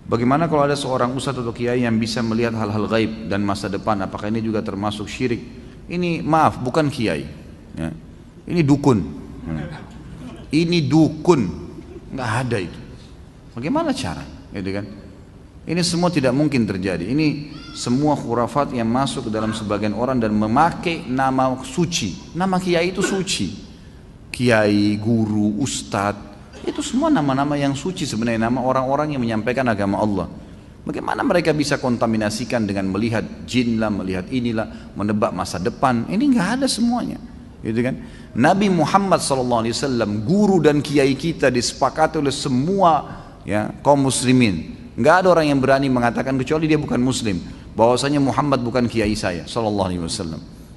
Bagaimana kalau ada seorang ustadz atau kiai yang bisa melihat hal-hal gaib dan masa depan? Apakah ini juga termasuk syirik? Ini maaf, bukan kiai. Ya. Ini dukun. Ini dukun, nggak ada itu. Bagaimana cara? Gitu kan? Ini semua tidak mungkin terjadi. Ini semua khurafat yang masuk ke dalam sebagian orang dan memakai nama suci. Nama kiai itu suci. Kiai, guru, ustadz. Itu semua nama-nama yang suci sebenarnya, nama orang-orang yang menyampaikan agama Allah. Bagaimana mereka bisa kontaminasikan dengan melihat jin lah, melihat inilah, menebak masa depan? Ini nggak ada semuanya, gitu kan? Nabi Muhammad SAW, guru dan kiai kita, disepakati oleh semua ya kaum muslimin. Nggak ada orang yang berani mengatakan kecuali dia bukan muslim, bahwasanya Muhammad bukan kiai saya SAW.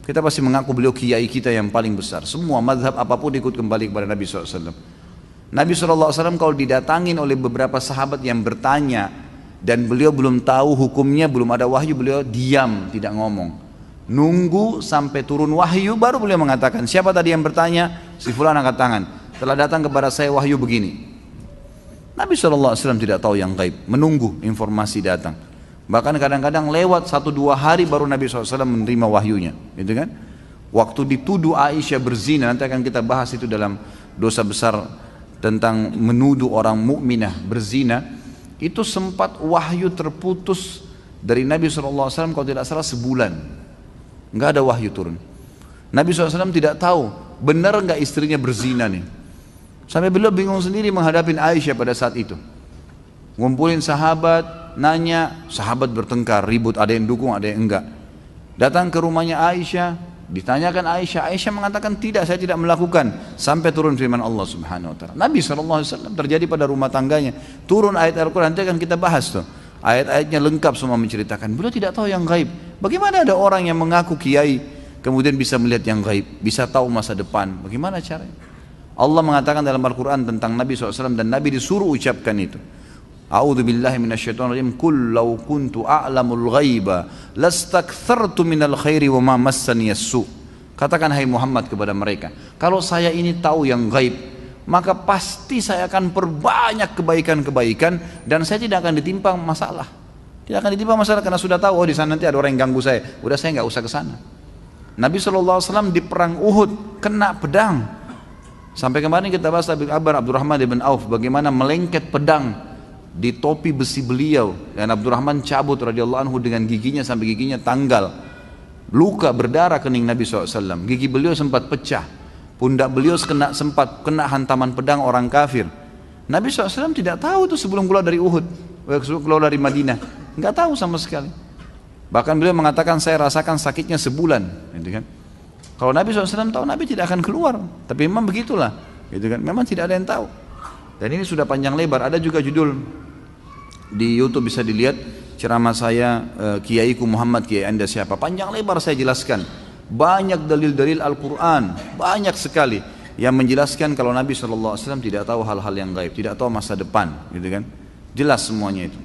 Kita pasti mengaku beliau kiai kita yang paling besar. Semua mazhab apapun ikut kembali kepada Nabi SAW. Nabi SAW kalau didatangin oleh beberapa sahabat yang bertanya dan beliau belum tahu hukumnya, belum ada wahyu, beliau diam, tidak ngomong. Nunggu sampai turun wahyu baru beliau mengatakan, siapa tadi yang bertanya? Si fulan angkat tangan. Telah datang kepada saya wahyu begini. Nabi SAW tidak tahu yang gaib, menunggu informasi datang. Bahkan kadang-kadang lewat 1-2 hari baru Nabi SAW menerima wahyunya, gitu kan? Waktu dituduh Aisyah berzina, nanti akan kita bahas itu dalam dosa besar tentang menuduh orang mukminah berzina, itu sempat wahyu terputus dari Nabi SAW kalau tidak salah sebulan, nggak ada wahyu turun. Nabi SAW tidak tahu benar nggak istrinya berzina nih, sampai beliau bingung sendiri menghadapi Aisyah pada saat itu. Ngumpulin sahabat, nanya, sahabat bertengkar, ribut, ada yang dukung, ada yang enggak. Datang ke rumahnya Aisyah, ditanyakan Aisyah, Aisyah mengatakan tidak, saya tidak melakukan, sampai turun firman Allah Subhanahu Wa Taala. Nabi SAW terjadi pada rumah tangganya, turun ayat Al-Quran, nanti akan kita bahas tuh. Ayat-ayatnya lengkap semua menceritakan. Beliau tidak tahu yang gaib. Bagaimana ada orang yang mengaku kiai kemudian bisa melihat yang gaib, bisa tahu masa depan? Bagaimana caranya? Allah mengatakan dalam Al-Quran tentang Nabi SAW dan Nabi disuruh ucapkan itu. A'udzu billahi minasyaitonir rajim. Qul law kuntu a'lamul ghaiba lastakthartu minal khairi wa ma massaniyas su. Katakan hai Muhammad kepada mereka, kalau saya ini tahu yang gaib, maka pasti saya akan perbanyak kebaikan-kebaikan dan saya tidak akan ditimpa masalah. Tidak akan ditimpa masalah karena sudah tahu, oh di sana nanti ada orang yang ganggu saya. Udah saya nggak usah ke sana. Nabi SAW di perang Uhud kena pedang. Sampai kemarin kita bahas kabar Abdurrahman bin Auf bagaimana melengket pedang di topi besi beliau dan Abdurrahman cabut radhiyallahu anhu dengan giginya sampai giginya tanggal, luka berdarah kening Nabi SAW. Gigi beliau sempat pecah, pundak beliau sempat kena hantaman pedang orang kafir. Nabi SAW tidak tahu itu sebelum keluar dari Uhud, sebelum keluar dari Madinah, nggak tahu sama sekali. Bahkan beliau mengatakan saya rasakan sakitnya sebulan, gitu kan. Kalau Nabi SAW tahu, Nabi tidak akan keluar. Tapi memang begitulah, gitu kan. Memang tidak ada yang tahu. Dan ini sudah panjang lebar. Ada juga judul di YouTube bisa dilihat ceramah saya, Kiaiku Muhammad, Kiai Anda siapa? Panjang lebar saya jelaskan. Banyak dalil-dalil Al-Quran, banyak sekali yang menjelaskan kalau Nabi SAW tidak tahu hal-hal yang gaib, tidak tahu masa depan, gitu kan? Jelas semuanya itu.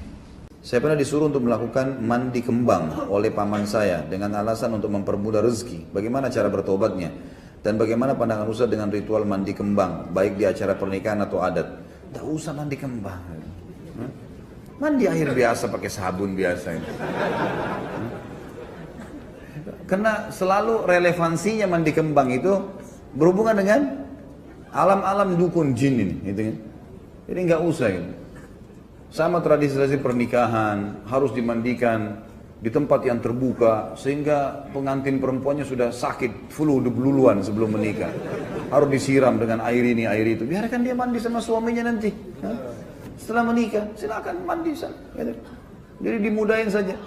Saya pernah disuruh untuk melakukan mandi kembang oleh paman saya dengan alasan untuk mempermudah rezeki. Bagaimana cara bertobatnya? Dan bagaimana pandangan Ustaz dengan ritual mandi kembang, baik di acara pernikahan atau adat? Tidak usah mandi kembang. Mandi air biasa pakai sabun biasa itu. Karena selalu relevansinya mandi kembang itu berhubungan dengan alam-alam dukun jin ini, gitu kan? Jadi nggak usah gitu. Sama tradisi-tradisi pernikahan harus dimandikan di tempat yang terbuka sehingga pengantin perempuannya sudah sakit flu duluan sebelum menikah. Harus disiram dengan air ini air itu. Biarkan dia mandi sama suaminya nanti. Setelah menikah silakan mandi sana. Jadi dimudahin saja.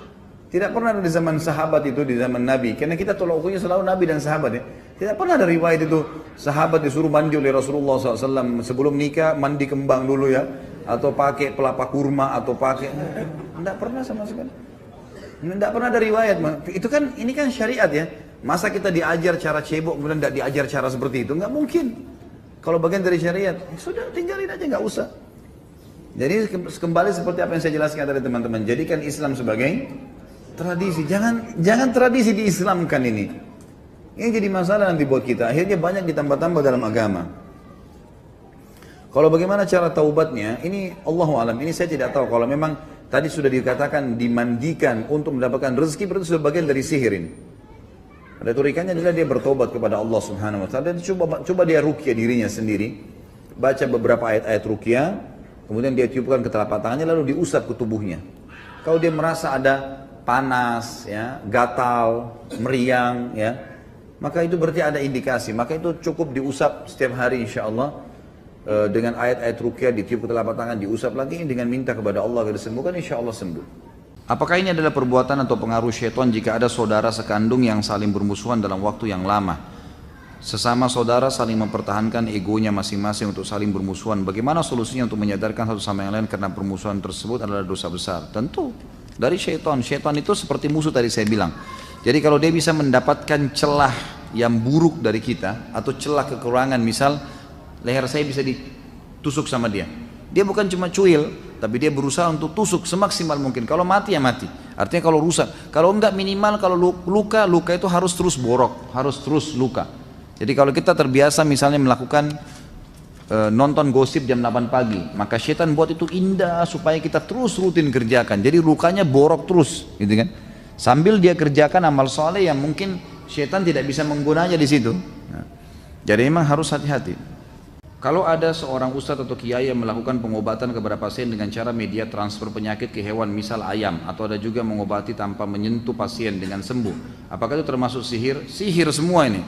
Tidak pernah ada di zaman sahabat itu, di zaman Nabi. Karena kita tolak ukurnya selalu Nabi dan sahabat ya. Tidak pernah ada riwayat itu sahabat disuruh mandi oleh Rasulullah SAW sebelum nikah mandi kembang dulu ya. Atau pakai pelapa kurma atau pakai. Tidak pernah sama sekali. Tidak pernah ada riwayat. Itu kan, ini kan syariat ya. Masa kita diajar cara cebok kemudian tidak diajar cara seperti itu? Nggak mungkin. Kalau bagian dari syariat, sudah tinggalin aja nggak usah. Jadi kembali seperti apa yang saya jelaskan tadi teman-teman. Jadikan Islam sebagai tradisi, jangan tradisi diislamkan ini. Ini jadi masalah nanti buat kita. Akhirnya banyak ditambah-tambah dalam agama. Kalau bagaimana cara taubatnya, ini Allahu alam. Ini saya tidak tahu. Kalau memang tadi sudah dikatakan dimandikan untuk mendapatkan rezeki, berarti sudah bagian dari sihir ini. Retorikanya adalah dia bertobat kepada Allah Subhanahu wa taala dan coba dia ruqyah dirinya sendiri, baca beberapa ayat-ayat ruqyah, kemudian dia tiupkan ke telapak tangannya lalu diusap ke tubuhnya. Kalau dia merasa ada panas, ya, gatal, meriang, ya, maka itu berarti ada indikasi. Maka itu cukup diusap setiap hari insyaallah dengan ayat-ayat ruqyah, ditiup ke telapak tangan, diusap lagi dengan minta kepada Allah agar disembuhkan, insyaallah sembuh. Apakah ini adalah perbuatan atau pengaruh syaitan jika ada saudara sekandung yang saling bermusuhan dalam waktu yang lama? Sesama saudara saling mempertahankan egonya masing-masing untuk saling bermusuhan. Bagaimana solusinya untuk menyadarkan satu sama yang lain karena permusuhan tersebut adalah dosa besar? Tentu dari syaitan. Syaitan itu seperti musuh tadi saya bilang. Jadi kalau dia bisa mendapatkan celah yang buruk dari kita atau celah kekurangan, misal leher saya bisa ditusuk sama dia. Dia bukan cuma cuil, tapi dia berusaha untuk tusuk semaksimal mungkin. Kalau mati ya mati. Artinya kalau rusak. Kalau enggak minimal kalau luka itu harus terus borok, harus terus luka. Jadi kalau kita terbiasa misalnya melakukan nonton gosip jam 8 pagi, maka syaitan buat itu indah supaya kita terus rutin kerjakan. Jadi lukanya borok terus, gitu kan? Sambil dia kerjakan amal soleh yang mungkin syaitan tidak bisa menggunanya di situ. Nah, jadi memang harus hati-hati. Kalau ada seorang ustadz atau kiai yang melakukan pengobatan kepada pasien dengan cara media transfer penyakit ke hewan, misal ayam, atau ada juga mengobati tanpa menyentuh pasien dengan sembuh, apakah itu termasuk sihir? Sihir semua ini.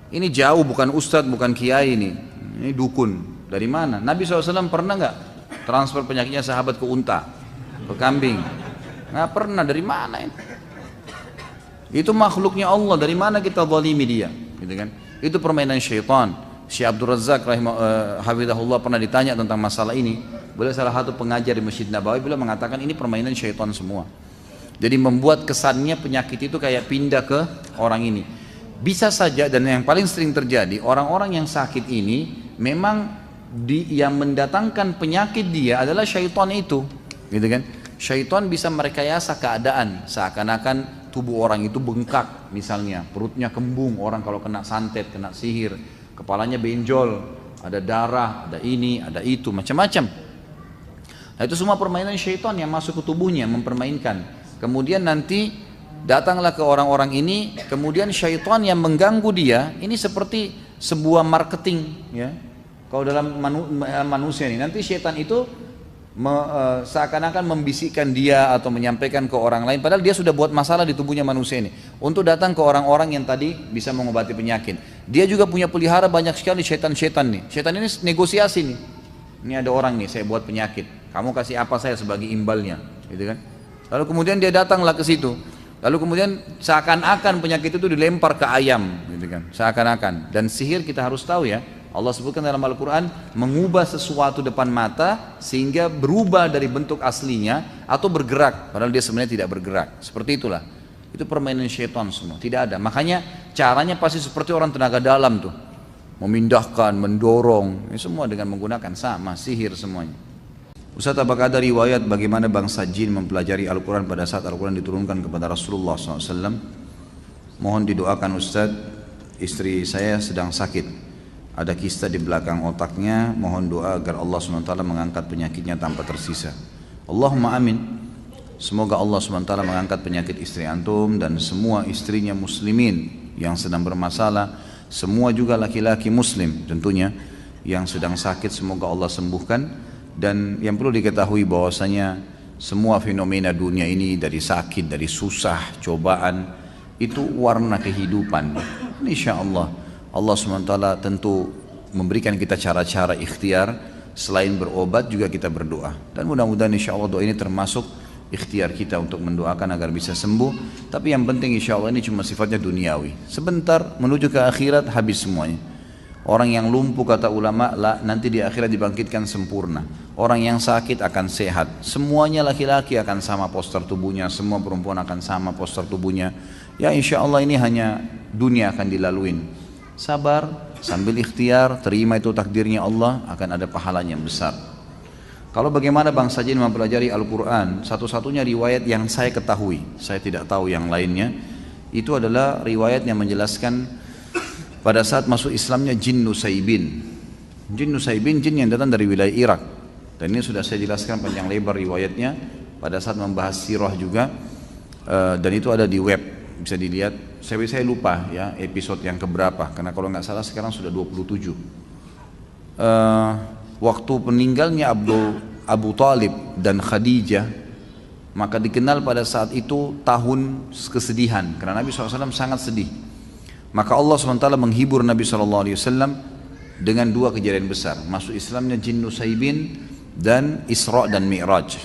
Ini jauh, bukan ustadz, bukan kiai ini. Ini dukun. Dari mana? Nabi SAW pernah nggak transfer penyakitnya sahabat ke unta, ke kambing? Nggak pernah. Dari mana ini? Itu makhluknya Allah. Dari mana kita zalimi dia? Gitu kan? Itu permainan syaitan. Syekh Abdul Razak hafizahullah pernah ditanya tentang masalah ini. Beliau salah satu pengajar di Masjid Nabawi, beliau mengatakan ini permainan syaitan semua. Jadi membuat kesannya penyakit itu kayak pindah ke orang ini. Bisa saja, dan yang paling sering terjadi, orang-orang yang sakit ini memang yang mendatangkan penyakit dia adalah syaitan itu, gitu kan? Syaitan bisa merekayasa keadaan seakan-akan tubuh orang itu bengkak, misalnya perutnya kembung, orang kalau kena santet, kena sihir, kepalanya benjol, ada darah, ada ini, ada itu, macam-macam. Nah, itu semua permainan syaitan yang masuk ke tubuhnya, mempermainkan. Kemudian nanti datanglah ke orang-orang ini, kemudian syaitan yang mengganggu dia, ini seperti sebuah marketing, ya. Kalau dalam manusia ini, nanti syaitan itu seakan-akan membisikkan dia atau menyampaikan ke orang lain, padahal dia sudah buat masalah di tubuhnya manusia ini, untuk datang ke orang-orang yang tadi bisa mengobati penyakit. Dia juga punya pelihara banyak sekali syaitan-syaitan nih. Syaitan ini negosiasi nih. Ini ada orang nih, saya buat penyakit, kamu kasih apa saya sebagai imbalnya, gitu kan? Lalu kemudian dia datanglah ke situ. Lalu kemudian seakan-akan penyakit itu dilempar ke ayam, gitu kan? Seakan-akan. Dan sihir kita harus tahu ya, Allah sebutkan dalam Al-Quran, mengubah sesuatu depan mata sehingga berubah dari bentuk aslinya atau bergerak, padahal dia sebenarnya tidak bergerak. Seperti itulah. Itu permainan syaitan semua, tidak ada. Makanya caranya pasti seperti orang tenaga dalam tuh, memindahkan, mendorong, ini semua dengan menggunakan sama, sihir semuanya. Ustaz, apakah ada riwayat bagaimana bangsa jin mempelajari Al-Quran pada saat Al-Quran diturunkan kepada Rasulullah SAW? Mohon didoakan Ustaz, istri saya sedang sakit, ada kista di belakang otaknya, mohon doa agar Allah SWT mengangkat penyakitnya tanpa tersisa. Allahumma amin. Semoga Allah SWT mengangkat penyakit istri antum dan semua istrinya muslimin yang sedang bermasalah, semua juga laki-laki muslim tentunya yang sedang sakit, semoga Allah sembuhkan. Dan yang perlu diketahui bahwasanya semua fenomena dunia ini, dari sakit, dari susah, cobaan, itu warna kehidupan. Insya Allah Allah SWT tentu memberikan kita cara-cara ikhtiar, selain berobat juga kita berdoa. Dan mudah-mudahan insya Allah doa ini termasuk ikhtiar kita untuk mendoakan agar bisa sembuh. Tapi yang penting insya Allah ini cuma sifatnya duniawi. Sebentar menuju ke akhirat habis semuanya. Orang yang lumpuh kata ulama nanti di akhirat dibangkitkan sempurna. Orang yang sakit akan sehat. Semuanya laki-laki akan sama postur tubuhnya, semua perempuan akan sama postur tubuhnya. Ya insya Allah ini hanya dunia akan dilaluin. Sabar sambil ikhtiar, terima itu takdirnya Allah, akan ada pahalanya yang besar. Kalau bagaimana bangsa jin mempelajari Al-Quran, satu-satunya riwayat yang saya ketahui, saya tidak tahu yang lainnya, itu adalah riwayat yang menjelaskan pada saat masuk Islamnya jin Nusaybin. Jin Nusaybin, jin yang datang dari wilayah Irak. Dan ini sudah saya jelaskan panjang lebar riwayatnya. pada saat membahas sirah juga, dan itu ada di web, bisa dilihat. Saya lupa ya episode yang keberapa, karena kalau nggak salah sekarang sudah 27. Waktu meninggalnya Abu Talib dan Khadijah, maka dikenal pada saat itu tahun kesedihan, karena Nabi SAW sangat sedih. Maka Allah SWT menghibur Nabi SAW dengan dua kejadian besar, masuk Islamnya Jin Nusaybin dan Isra dan Mi'raj.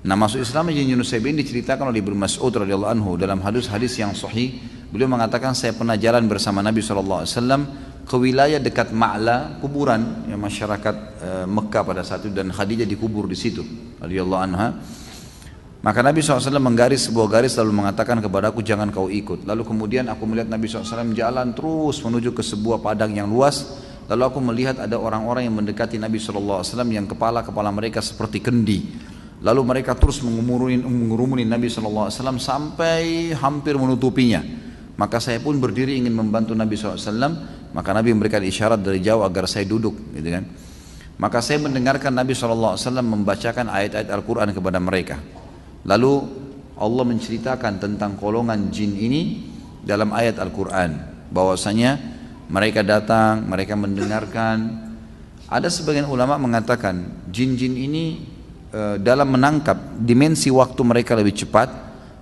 Nah, masuk Islamnya Jin Nusaybin diceritakan oleh Ibnu Mas'ud radhiyallahu anhu dalam hadis yang sahih. Beliau mengatakan, saya pernah jalan bersama Nabi SAW ke wilayah dekat Ma'la, kuburan yang masyarakat Mekah pada saat itu, dan Khadijah dikubur di situ radhiyallahu anha. Maka Nabi SAW menggaris sebuah garis lalu mengatakan kepadaku, jangan kau ikut. Lalu kemudian aku melihat Nabi SAW jalan terus menuju ke sebuah padang yang luas. Lalu aku melihat ada orang-orang yang mendekati Nabi SAW yang kepala mereka seperti kendi. Lalu mereka terus mengurumuni Nabi SAW sampai hampir menutupinya. Maka saya pun berdiri ingin membantu Nabi SAW. Maka Nabi memberikan isyarat dari jauh agar saya duduk, gitu kan. Maka saya mendengarkan Nabi SAW membacakan ayat-ayat Al-Quran kepada mereka. Lalu Allah menceritakan tentang golongan jin ini dalam ayat Al-Quran, bahwasanya mereka datang, mereka mendengarkan. Ada sebagian ulama mengatakan jin-jin ini dalam menangkap dimensi waktu mereka lebih cepat,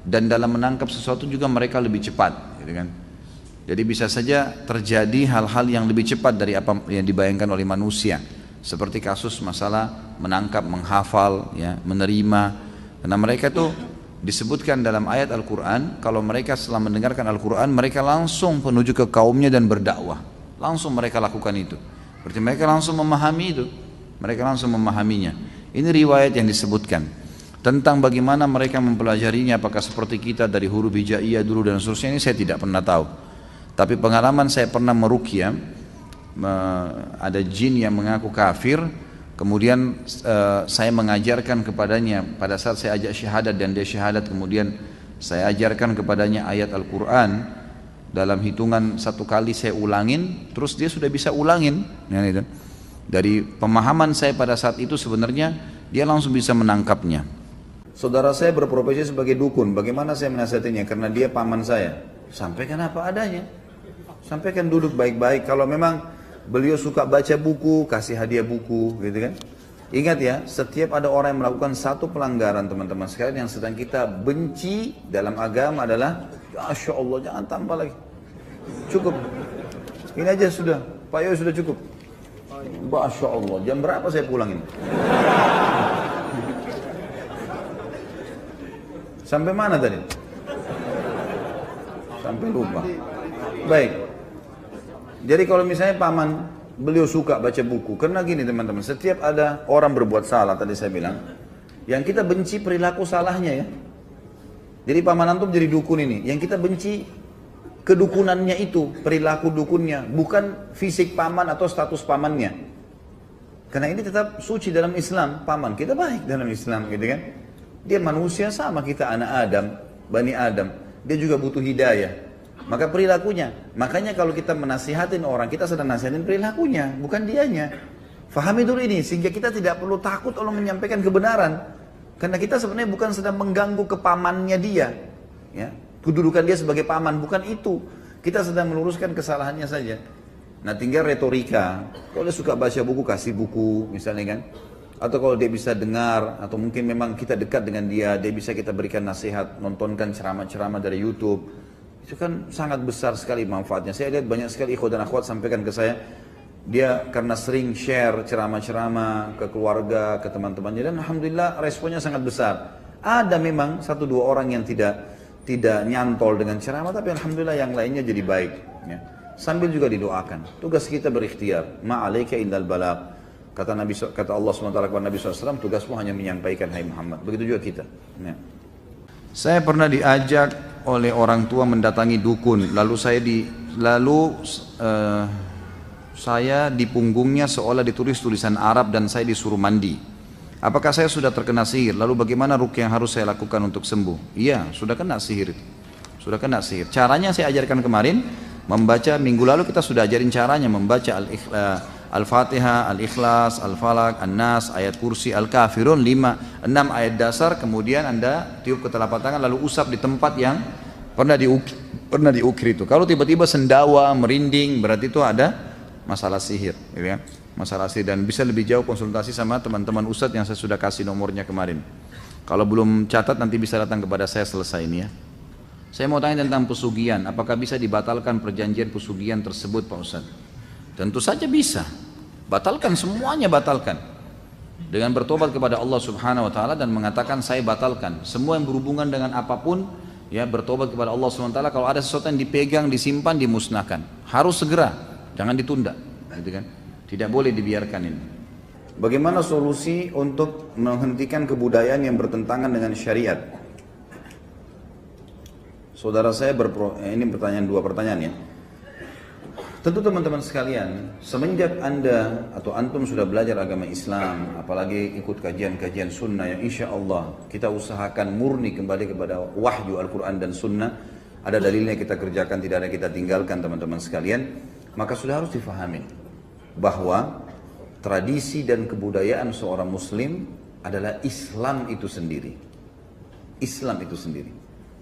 dan dalam menangkap sesuatu juga mereka lebih cepat, gitu kan. Jadi bisa saja terjadi hal-hal yang lebih cepat dari apa yang dibayangkan oleh manusia, seperti kasus masalah menangkap, menghafal, ya, menerima. Karena mereka itu disebutkan dalam ayat Al-Quran, kalau mereka setelah mendengarkan Al-Quran, mereka langsung menuju ke kaumnya dan berdakwah. Langsung mereka lakukan itu. Berarti mereka langsung memahami itu. Mereka langsung memahaminya. Ini riwayat yang disebutkan. Tentang bagaimana mereka mempelajarinya, apakah seperti kita dari huruf hijaiyah dulu dan seterusnya, ini saya tidak pernah tahu. Tapi pengalaman saya pernah meruqyah, ada jin yang mengaku kafir. Kemudian saya mengajarkan kepadanya pada saat saya ajak syahadat dan dia syahadat, kemudian saya ajarkan kepadanya ayat Al-Quran dalam hitungan 1 kali saya ulangin, terus dia sudah bisa ulangin, ya, gitu. Dari pemahaman saya pada saat itu sebenarnya dia langsung bisa menangkapnya. Saudara saya berprofesi sebagai dukun, bagaimana saya menasihatinya? Karena dia paman saya. Sampaikan apa adanya, sampaikan duduk baik-baik. Kalau memang beliau suka baca buku, kasih hadiah buku, gitu kan. Ingat ya, setiap ada orang yang melakukan satu pelanggaran, teman-teman sekalian, yang sedang kita benci dalam agama adalah, Masya Allah, jangan tambah lagi. Cukup. Ini aja sudah, Pak Yo sudah cukup. Masya Allah, jam berapa saya pulang ini? Sampai mana tadi? Sampai lupa. Baik. Jadi kalau misalnya paman beliau suka baca buku, karena gini teman-teman, setiap ada orang berbuat salah, tadi saya bilang, yang kita benci perilaku salahnya, ya. Jadi paman antum jadi dukun ini, yang kita benci kedukunannya itu, perilaku dukunnya, bukan fisik paman atau status pamannya. Karena ini tetap suci dalam Islam, paman kita baik dalam Islam, gitu kan. Dia manusia sama kita, anak Adam, Bani Adam, dia juga butuh hidayah. Maka perilakunya, makanya kalau kita menasihatin orang, kita sedang nasihatin perilakunya, bukan dianya. Fahami dulu ini, sehingga kita tidak perlu takut Allah menyampaikan kebenaran. Karena kita sebenarnya bukan sedang mengganggu kepamannya dia, ya. Kedudukan dia sebagai paman, bukan itu. Kita sedang meluruskan kesalahannya saja. Nah, tinggal retorika. Kalau dia suka baca buku, kasih buku, misalnya kan. Atau kalau dia bisa dengar, atau mungkin memang kita dekat dengan dia bisa kita berikan nasihat, nontonkan ceramah-ceramah dari YouTube. Itu kan sangat besar sekali manfaatnya. Saya lihat banyak sekali ikhwan dan akhwat sampaikan ke saya, dia karena sering share ceramah-ceramah ke keluarga, ke teman-temannya, dan alhamdulillah responnya sangat besar. Ada memang 1-2 orang yang tidak nyantol dengan ceramah, tapi alhamdulillah yang lainnya jadi baik, ya. Sambil juga didoakan. Tugas kita berikhtiar, ma'alaika indal balagh. Kata Allah SWT kepada Nabi SAW, tugasmu hanya menyampaikan, hai Muhammad. Begitu juga kita, ya. Saya pernah diajak oleh orang tua mendatangi dukun, lalu saya di punggungnya seolah ditulis tulisan Arab dan saya disuruh mandi. Apakah saya sudah terkena sihir? Lalu bagaimana ruqyah yang harus saya lakukan untuk sembuh? Iya, sudah kena sihir. Sudah kena sihir. Caranya saya ajarkan kemarin, membaca, minggu lalu kita sudah ajarin caranya membaca Al-Fatihah, Al-Ikhlas, Al-Falaq, An-Nas, ayat kursi, Al-Kafirun, 6 ayat dasar, kemudian Anda tiup ke telapak tangan lalu usap di tempat yang pernah diukir itu. Kalau tiba-tiba sendawa, merinding, berarti itu ada masalah sihir, gitu kan? Masalah sihir, dan bisa lebih jauh konsultasi sama teman-teman ustadz yang saya sudah kasih nomornya kemarin. Kalau belum catat nanti bisa datang kepada saya selesai ini ya. Saya mau tanya tentang pesugihan, apakah bisa dibatalkan perjanjian pesugihan tersebut Pak Ustadz? Tentu saja bisa. Batalkan, semuanya batalkan. Dengan bertobat kepada Allah Subhanahu wa taala dan mengatakan saya batalkan semua yang berhubungan dengan apapun, ya, bertobat kepada Allah Subhanahu wa taala. Kalau ada sesuatu yang dipegang, disimpan, dimusnahkan. Harus segera, jangan ditunda, gitu kan? Tidak boleh dibiarkan ini. Bagaimana solusi untuk menghentikan kebudayaan yang bertentangan dengan syariat? Saudara saya ini dua pertanyaan ya. Tentu teman-teman sekalian, semenjak Anda atau Antum sudah belajar agama Islam, apalagi ikut kajian-kajian sunnah yang insya Allah kita usahakan murni kembali kepada wahyu Al-Quran dan sunnah, ada dalilnya kita kerjakan, tidak ada kita tinggalkan teman-teman sekalian, maka sudah harus difahami bahwa tradisi dan kebudayaan seorang muslim adalah Islam itu sendiri. Islam itu sendiri.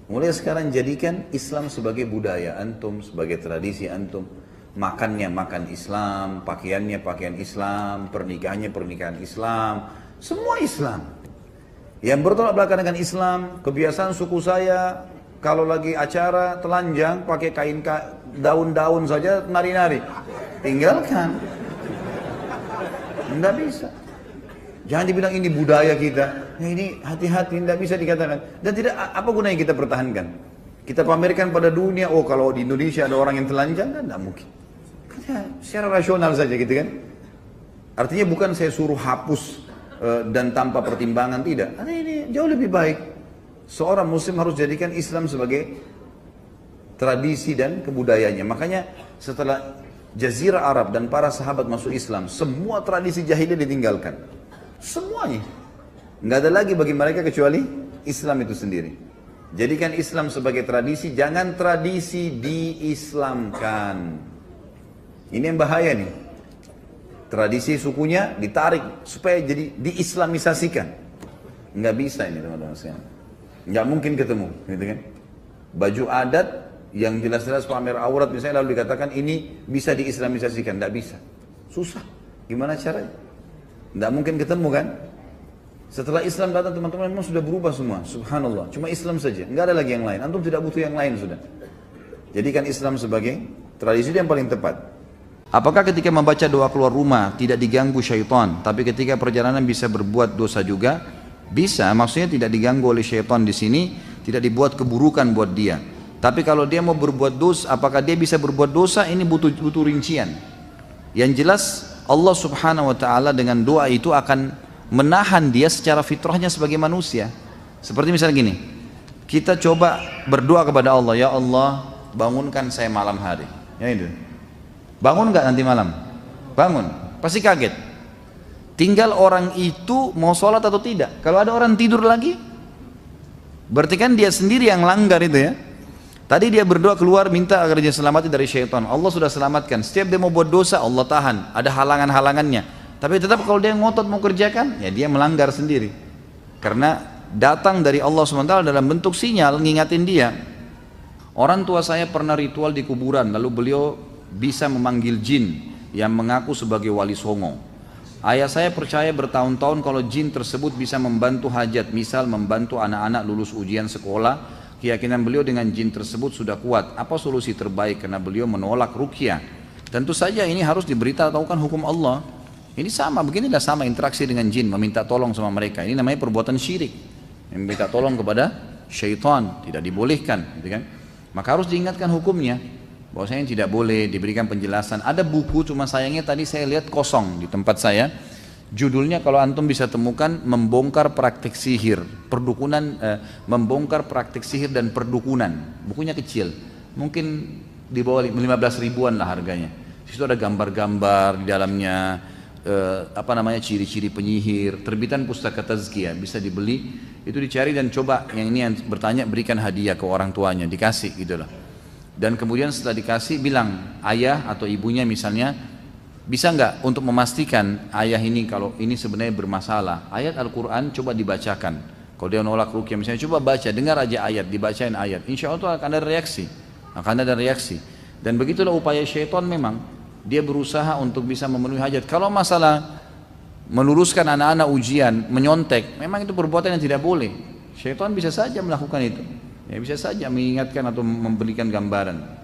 Mulai sekarang jadikan Islam sebagai budaya antum, sebagai tradisi antum. Makannya makan Islam, pakaiannya pakaian Islam, pernikahannya pernikahan Islam, semua Islam. Yang bertolak belakang dengan Islam, kebiasaan suku saya kalau lagi acara telanjang pakai kain daun-daun saja nari-nari, tinggalkan. Tidak bisa. Jangan dibilang ini budaya kita. Ya ini hati-hati, tidak bisa dikatakan. Dan tidak, apa gunanya kita pertahankan? Kita pamerkan pada dunia, oh kalau di Indonesia ada orang yang telanjang, kan tidak mungkin. Ya, secara rasional saja gitu kan. Artinya bukan saya suruh hapus dan tanpa pertimbangan, tidak. Karena ini jauh lebih baik. Seorang muslim harus jadikan Islam sebagai tradisi dan kebudayaannya. Makanya setelah Jazirah Arab dan para sahabat masuk Islam, semua tradisi jahiliyah ditinggalkan. Semuanya. Nggak ada lagi bagi mereka kecuali Islam itu sendiri. Jadikan Islam sebagai tradisi, jangan tradisi diislamkan. Ini yang bahaya nih. Tradisi sukunya ditarik supaya jadi diislamisasikan. Nggak bisa ini teman-teman sekalian. Nggak mungkin ketemu, gitu kan? Baju adat yang jelas-jelas pamer aurat misalnya lalu dikatakan ini bisa diislamisasikan, nggak bisa. Susah. Gimana caranya? Nggak mungkin ketemu kan? Setelah Islam datang teman-teman memang sudah berubah semua. Subhanallah. Cuma Islam saja. Nggak ada lagi yang lain. Antum tidak butuh yang lain sudah. Jadikan Islam sebagai tradisi yang paling tepat. Apakah ketika membaca doa keluar rumah tidak diganggu syaitan, tapi ketika perjalanan bisa berbuat dosa juga? Bisa, maksudnya tidak diganggu oleh syaitan di sini, tidak dibuat keburukan buat dia. Tapi kalau dia mau berbuat dosa, apakah dia bisa berbuat dosa? Ini butuh rincian. Yang jelas Allah Subhanahu wa taala dengan doa itu akan menahan dia secara fitrahnya sebagai manusia. Seperti misalnya gini, kita coba berdoa kepada Allah, ya Allah bangunkan saya malam hari. Ya itu. Bangun nggak nanti malam? Bangun, pasti kaget. Tinggal orang itu mau sholat atau tidak. Kalau ada orang tidur lagi, berarti kan dia sendiri yang langgar itu ya. Tadi dia berdoa keluar minta agar dia selamatkan dari syaitan. Allah sudah selamatkan. Setiap dia mau buat dosa Allah tahan. Ada halangan-halangannya. Tapi tetap kalau dia ngotot mau kerjakan, ya dia melanggar sendiri. Karena datang dari Allah SWT dalam bentuk sinyal ngingatin dia. Orang tua saya pernah ritual di kuburan, lalu beliau bisa memanggil jin yang mengaku sebagai wali songo. Ayah saya percaya bertahun-tahun kalau jin tersebut bisa membantu hajat, misal membantu anak-anak lulus ujian sekolah. Keyakinan beliau dengan jin tersebut sudah kuat. Apa solusi terbaik karena beliau menolak ruqyah? Tentu saja ini harus diberitahukan hukum Allah. Ini sama, beginilah sama interaksi dengan jin, meminta tolong sama mereka. Ini namanya perbuatan syirik. Meminta tolong kepada syaitan, tidak dibolehkan, gitu kan? Maka harus diingatkan hukumnya. Bahwasanya tidak boleh, diberikan penjelasan. Ada buku, cuma sayangnya tadi saya lihat kosong di tempat saya. Judulnya kalau antum bisa temukan, membongkar praktik sihir, perdukunan, membongkar praktik sihir dan perdukunan. Bukunya kecil, mungkin di bawah 15 ribuan lah harganya. Di situ ada gambar-gambar di dalamnya, ciri-ciri penyihir. Terbitan Pustaka Tazkiyah, bisa dibeli. Itu dicari dan coba yang ini yang bertanya berikan hadiah ke orang tuanya, dikasih gitu loh. Dan kemudian setelah dikasih bilang ayah atau ibunya misalnya, Bisa nggak untuk memastikan ayah ini kalau ini sebenarnya bermasalah, ayat Al-Quran coba dibacakan. Kalau dia nolak ruqyah misalnya, coba baca, dengar aja ayat, dibacain ayat, insya Allah akan ada reaksi, dan begitulah upaya syaitan. Memang dia berusaha untuk bisa memenuhi hajat. Kalau masalah meluruskan anak-anak ujian, menyontek, memang itu perbuatan yang tidak boleh. Syaitan bisa saja melakukan itu, ya, bisa saja mengingatkan atau memberikan gambaran.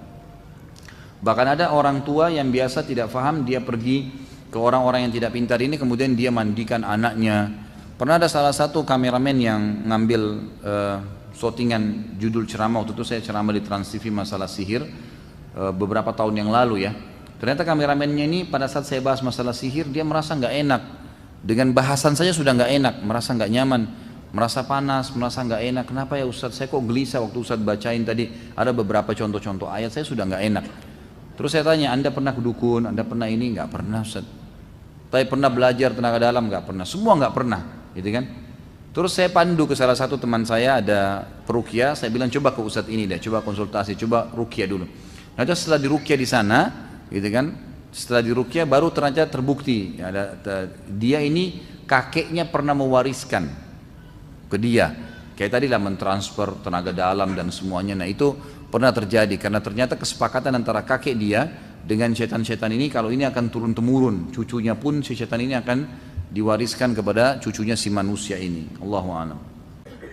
Bahkan ada orang tua yang biasa tidak paham, dia pergi ke orang-orang yang tidak pintar ini, kemudian dia mandikan anaknya. Pernah ada salah satu kameramen yang ngambil shootingan judul ceramah, waktu itu saya ceramah di Trans TV masalah sihir beberapa tahun yang lalu ya. Ternyata kameramennya ini pada saat saya bahas masalah sihir, dia merasa nggak enak. Dengan bahasan saja sudah nggak enak, merasa nggak nyaman, merasa panas, merasa nggak enak. Kenapa ya Ustadz, saya kok gelisah waktu Ustadz bacain tadi, ada beberapa contoh-contoh ayat, saya sudah nggak enak. Terus saya tanya, Anda pernah ke dukun, Anda pernah ini? Nggak pernah Ustaz. Tapi pernah belajar tenaga dalam? Nggak pernah. Semua nggak pernah, gitu kan? Terus saya pandu ke salah satu teman saya, ada peruqyah, saya bilang coba ke Ustadz ini deh, coba konsultasi, coba ruqyah dulu. Nah setelah diruqyah di sana, gitu kan? Setelah diruqyah baru ternyata terbukti, ya, dia ini kakeknya pernah mewariskan ke dia. Kayak tadi lah mentransfer tenaga dalam dan semuanya. Nah itu pernah terjadi karena ternyata kesepakatan antara kakek dia dengan setan-setan ini, kalau ini akan turun-temurun, cucunya pun si setan ini akan diwariskan kepada cucunya si manusia ini. Allahu a'lam.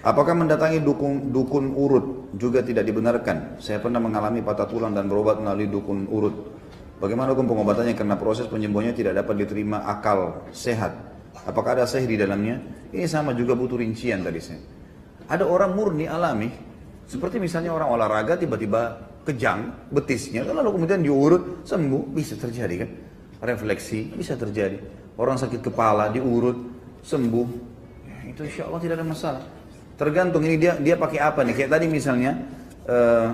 Apakah mendatangi dukun urut juga tidak dibenarkan? Saya pernah mengalami patah tulang dan berobat melalui dukun urut. Bagaimana hukum pengobatannya karena proses penyembuhannya tidak dapat diterima akal sehat? Apakah ada sihir di dalamnya? Ini sama juga butuh rincian tadi saya. Ada orang murni alami, seperti misalnya orang olahraga tiba-tiba kejang betisnya, lalu kemudian diurut sembuh, bisa terjadi kan? Refleksi bisa terjadi. Orang sakit kepala diurut sembuh, ya, itu insya Allah tidak ada masalah. Tergantung ini dia pakai apa nih. Kayak tadi misalnya,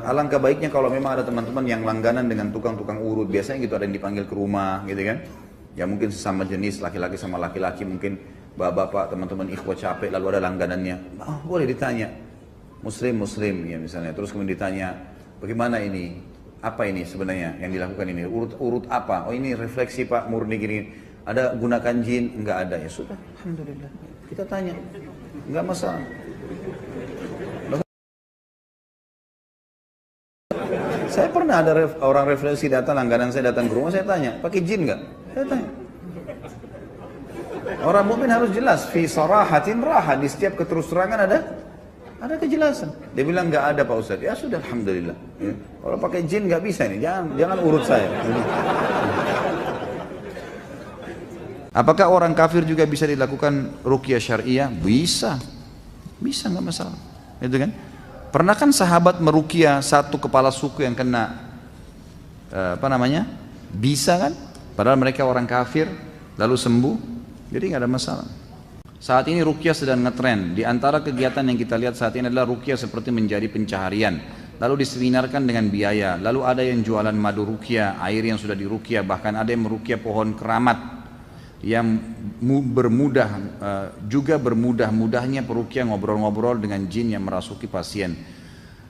alangkah baiknya kalau memang ada teman-teman yang langganan dengan tukang-tukang urut, biasanya gitu ada yang dipanggil ke rumah, gitu kan? Ya mungkin sesama jenis laki-laki sama laki-laki, mungkin bapak-bapak teman-teman ikhwah capek lalu ada langganannya, boleh ditanya. Muslim ya misalnya, terus kemudian ditanya bagaimana ini, apa ini sebenarnya yang dilakukan ini, urut apa? Oh ini refleksi Pak, murni gini. Ada gunakan jin? Enggak ada. Ya sudah, alhamdulillah. Kita tanya, enggak masalah. Saya pernah ada orang refleksi datang, langganan saya datang ke rumah, saya tanya, pakai jin enggak? Saya tanya. Orang mukmin harus jelas, fi sarahatin raha, di setiap keterus-terangan ada kejelasan. Dia bilang nggak ada Pak Ustadz. Ya sudah, alhamdulillah. Ya. Kalau pakai jin nggak bisa nih, jangan urut saya. Apakah orang kafir juga bisa dilakukan ruqyah syariah? Bisa nggak masalah. Itu kan? Pernah kan sahabat meruqyah satu kepala suku yang kena bisa kan? Padahal mereka orang kafir, lalu sembuh. Jadi nggak ada masalah. Saat ini ruqyah sedang ngetren. Di antara kegiatan yang kita lihat saat ini adalah ruqyah seperti menjadi pencaharian. Lalu diseminarkan dengan biaya. Lalu ada yang jualan madu ruqyah, air yang sudah diruqyah, bahkan ada yang meruqyah pohon keramat. Yang bermudah-mudahnya peruqyah ngobrol-ngobrol dengan jin yang merasuki pasien.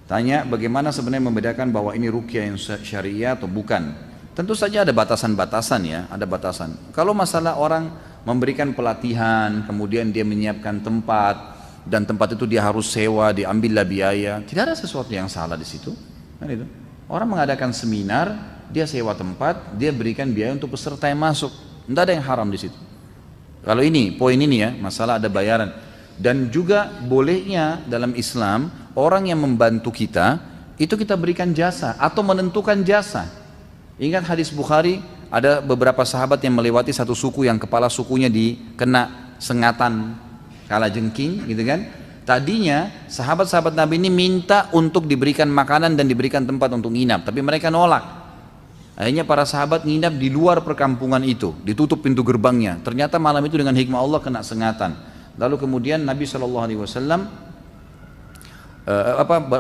Tanya bagaimana sebenarnya membedakan bahwa ini ruqyah yang syariah atau bukan. Tentu saja ada batasan-batasan ya, ada batasan. Kalau masalah orang memberikan pelatihan, kemudian dia menyiapkan tempat, dan tempat itu dia harus sewa, diambillah biaya, tidak ada sesuatu yang salah di situ. Kan itu. Orang mengadakan seminar, dia sewa tempat, dia berikan biaya untuk peserta yang masuk, tidak ada yang haram di situ. Kalau ini, poin ini ya, masalah ada bayaran. Dan juga bolehnya dalam Islam, orang yang membantu kita, itu kita berikan jasa, atau menentukan jasa. Ingat hadis Bukhari, ada beberapa sahabat yang melewati satu suku yang kepala sukunya dikena sengatan kalajengking gitu kan. Tadinya sahabat-sahabat Nabi ini minta untuk diberikan makanan dan diberikan tempat untuk nginap, tapi mereka nolak. Akhirnya para sahabat nginap di luar perkampungan itu, ditutup pintu gerbangnya. Ternyata malam itu dengan hikmah Allah kena sengatan. Lalu kemudian Nabi SAW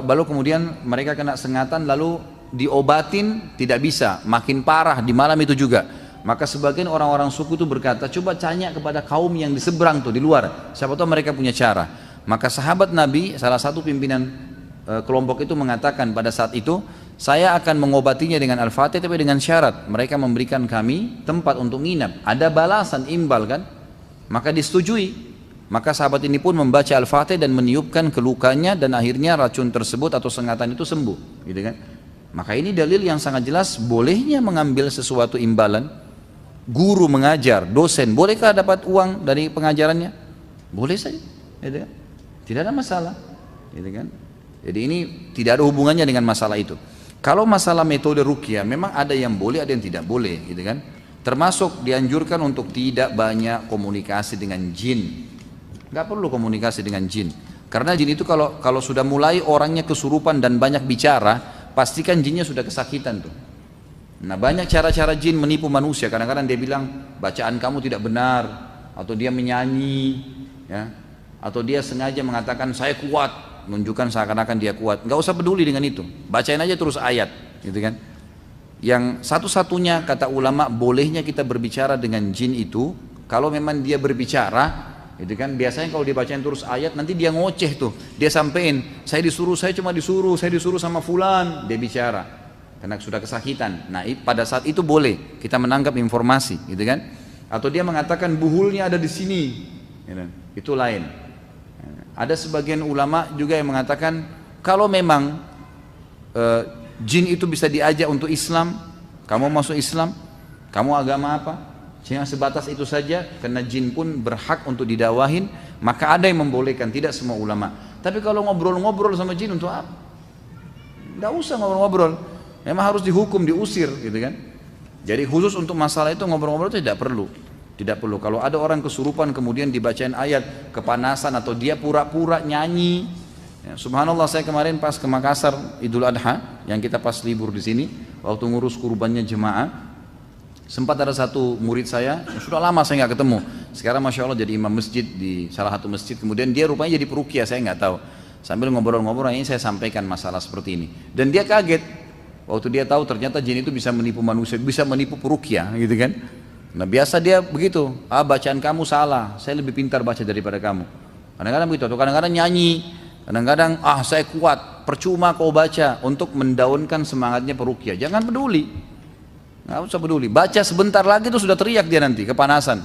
lalu kemudian mereka kena sengatan, lalu diobatin tidak bisa, makin parah di malam itu juga. Maka sebagian orang-orang suku itu berkata, coba tanya kepada kaum yang di seberang tuh di luar, siapa tahu mereka punya cara. Maka sahabat Nabi, salah satu pimpinan kelompok itu mengatakan pada saat itu, Saya akan mengobatinya dengan Al-Fatih, tapi dengan syarat mereka memberikan kami tempat untuk nginap. Ada balasan imbal kan? Maka disetujui. Maka sahabat ini pun membaca Al-Fatih dan meniupkan ke lukanya, dan akhirnya racun tersebut atau sengatan itu sembuh, gitu kan? Maka ini dalil yang sangat jelas bolehnya mengambil sesuatu imbalan. Guru mengajar, dosen, bolehkah dapat uang dari pengajarannya? Boleh saja, gitu kan? Tidak ada masalah, gitu kan? Jadi ini tidak ada hubungannya dengan masalah itu. Kalau masalah metode ruqyah memang ada yang boleh, ada yang tidak boleh, gitu kan? Termasuk dianjurkan untuk tidak banyak komunikasi dengan jin. Nggak perlu komunikasi dengan jin. Karena jin itu kalau sudah mulai orangnya kesurupan dan banyak bicara, pastikan jinnya sudah kesakitan tuh. Nah, banyak cara-cara jin menipu manusia. Kadang-kadang dia bilang bacaan kamu tidak benar, atau dia menyanyi, ya, atau dia sengaja mengatakan saya kuat, menunjukkan seakan-akan dia kuat. Nggak usah peduli dengan itu, bacain aja terus ayat, gitu kan. Yang satu-satunya kata ulama bolehnya kita berbicara dengan jin itu kalau memang dia berbicara, gitu kan. Biasanya kalau dibacain terus ayat nanti dia ngoceh tuh, dia sampein saya cuma disuruh sama fulan, dia bicara karena sudah kesakitan. Nah, pada saat itu boleh kita menangkap informasi, gitu kan. Atau dia mengatakan buhulnya ada di sini, gitu. Itu lain. Ada sebagian ulama juga yang mengatakan kalau memang jin itu bisa diajak untuk Islam, kamu masuk Islam, kamu agama apa, cuma sebatas itu saja, karena jin pun berhak untuk didakwahin, maka ada yang membolehkan, tidak semua ulama. Tapi kalau ngobrol-ngobrol sama jin untuk apa? Tidak usah ngobrol-ngobrol, memang harus dihukum, diusir, gitu kan. Jadi khusus untuk masalah itu ngobrol-ngobrol itu tidak perlu. Tidak perlu. Kalau ada orang kesurupan kemudian dibacain ayat, kepanasan, atau dia pura-pura nyanyi, ya, subhanallah, saya kemarin pas ke Makassar Idul Adha, yang kita pas libur di sini, waktu ngurus kurbannya jemaah, sempat ada satu murid saya, sudah lama saya nggak ketemu, sekarang masya Allah jadi imam masjid di salah satu masjid. Kemudian dia rupanya jadi peruqyah, saya nggak tahu. Sambil ngobrol-ngobrol ini saya sampaikan masalah seperti ini, dan dia kaget waktu dia tahu ternyata jin itu bisa menipu manusia, bisa menipu peruqyah, gitu kan. Nah, biasa dia begitu, bacaan kamu salah, saya lebih pintar baca daripada kamu. Kadang-kadang begitu, atau kadang-kadang nyanyi, kadang-kadang saya kuat, percuma kau baca, untuk mendaunkan semangatnya peruqyah. Jangan peduli, nggak usah peduli. Baca sebentar lagi itu sudah teriak dia nanti, kepanasan,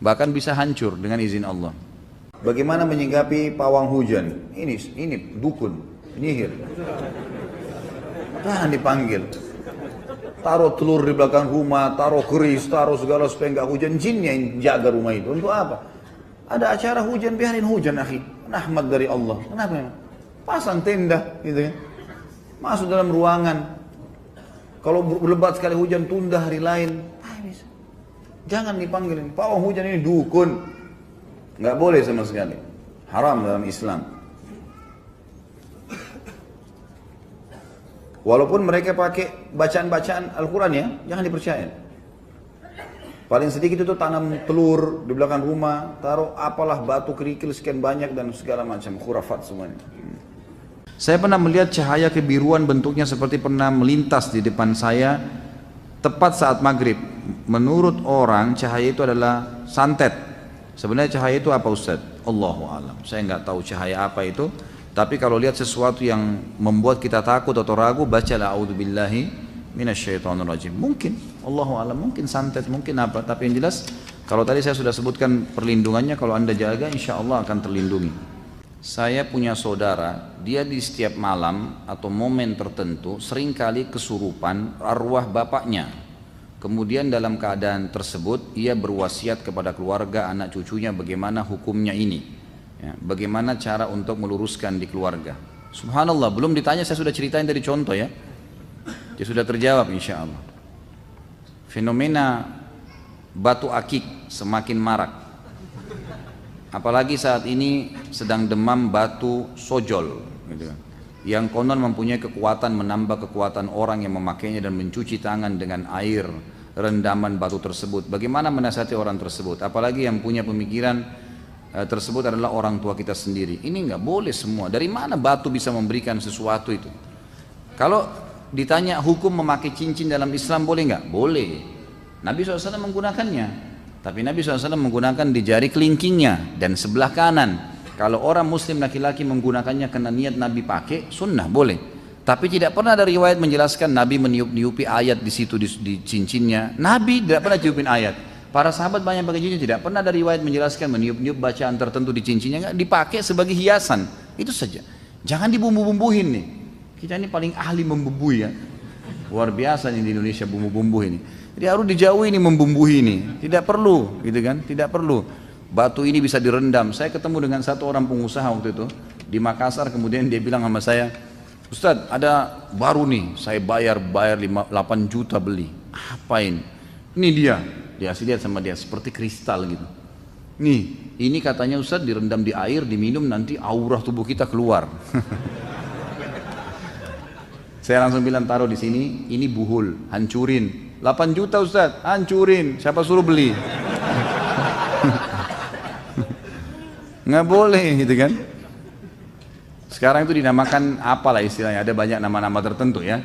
bahkan bisa hancur dengan izin Allah. Bagaimana menyikapi pawang hujan? Ini dukun, nyihir. Jangan dipanggil. Taruh telur di belakang rumah, taruh keris, taruh segala supaya nggak hujan. Jinnya yang jaga rumah itu. Untuk apa? Ada acara hujan, biarin hujan, akhi. Rahmat dari Allah. Kenapa? Pasang tenda, gitu kan. Masuk dalam ruangan. Kalau lebat sekali hujan, tunda hari lain. Jangan dipanggil. Pawang hujan ini dukun. Nggak boleh sama sekali. Haram dalam Islam. Walaupun mereka pakai bacaan-bacaan Al-Quran, ya, jangan dipercaya. Paling sedikit itu tanam telur di belakang rumah, taruh apalah batu kerikil sekian banyak dan segala macam khurafat semuanya. Saya pernah melihat cahaya kebiruan, bentuknya seperti pernah melintas di depan saya tepat saat maghrib. Menurut orang cahaya itu adalah santet. Sebenarnya cahaya itu apa, Ustaz? Allahu a'lam. Saya nggak tahu cahaya apa itu. Tapi kalau lihat sesuatu yang membuat kita takut atau ragu, bacalah a'udzubillahi minasyaitonirrajim. Mungkin, Allahu a'lam, mungkin santet, mungkin apa. Tapi yang jelas, kalau tadi saya sudah sebutkan perlindungannya, kalau Anda jaga, insya Allah akan terlindungi. Saya punya saudara, dia di setiap malam atau momen tertentu seringkali kesurupan arwah bapaknya. Kemudian dalam keadaan tersebut, ia berwasiat kepada keluarga, anak cucunya, bagaimana hukumnya ini. Ya, bagaimana cara untuk meluruskan di keluarga. Subhanallah, belum ditanya saya sudah ceritain dari contoh, ya. Dia sudah terjawab insya Allah. Fenomena batu akik semakin marak. Apalagi saat ini sedang demam batu sojol, gitu. Yang konon mempunyai kekuatan menambah kekuatan orang yang memakainya dan mencuci tangan dengan air rendaman batu tersebut. Bagaimana menasihati orang tersebut? Apalagi yang punya pemikiran tersebut adalah orang tua kita sendiri. Ini nggak boleh semua. Dari mana batu bisa memberikan sesuatu itu? Kalau ditanya hukum memakai cincin dalam Islam boleh nggak? Boleh. Nabi SAW menggunakannya. Tapi Nabi SAW menggunakan di jari kelingkingnya dan sebelah kanan. Kalau orang muslim laki-laki menggunakannya karena niat Nabi pakai, sunnah boleh. Tapi tidak pernah ada riwayat menjelaskan Nabi meniup-niupi ayat di situ di cincinnya. Nabi tidak pernah tiupin ayat. Para sahabat banyak pakai cincin, tidak pernah ada riwayat menjelaskan meniup-niup bacaan tertentu di cincinnya, nggak dipakai sebagai hiasan. Itu saja. Jangan dibumbu-bumbuhin nih. Kita ini paling ahli membumbui ya. Luar biasa nih di Indonesia bumbu-bumbu ini. Jadi harus dijauhi ini membumbui ini. Tidak perlu, gitu kan? Tidak perlu. Batu ini bisa direndam. Saya ketemu dengan satu orang pengusaha waktu itu di Makassar, kemudian dia bilang sama saya, Ustadz, ada baru nih, saya bayar 8 juta beli. Apa ini? Ini dia. Dia kasih lihat sama dia, seperti kristal gitu. Nih, ini katanya Ustadz direndam di air, diminum nanti aura tubuh kita keluar. Saya langsung bilang taruh di sini, ini buhul, hancurin. 8 juta Ustadz, hancurin. Siapa suruh beli? Nggak boleh gitu kan. Sekarang itu dinamakan apalah istilahnya, ada banyak nama-nama tertentu ya.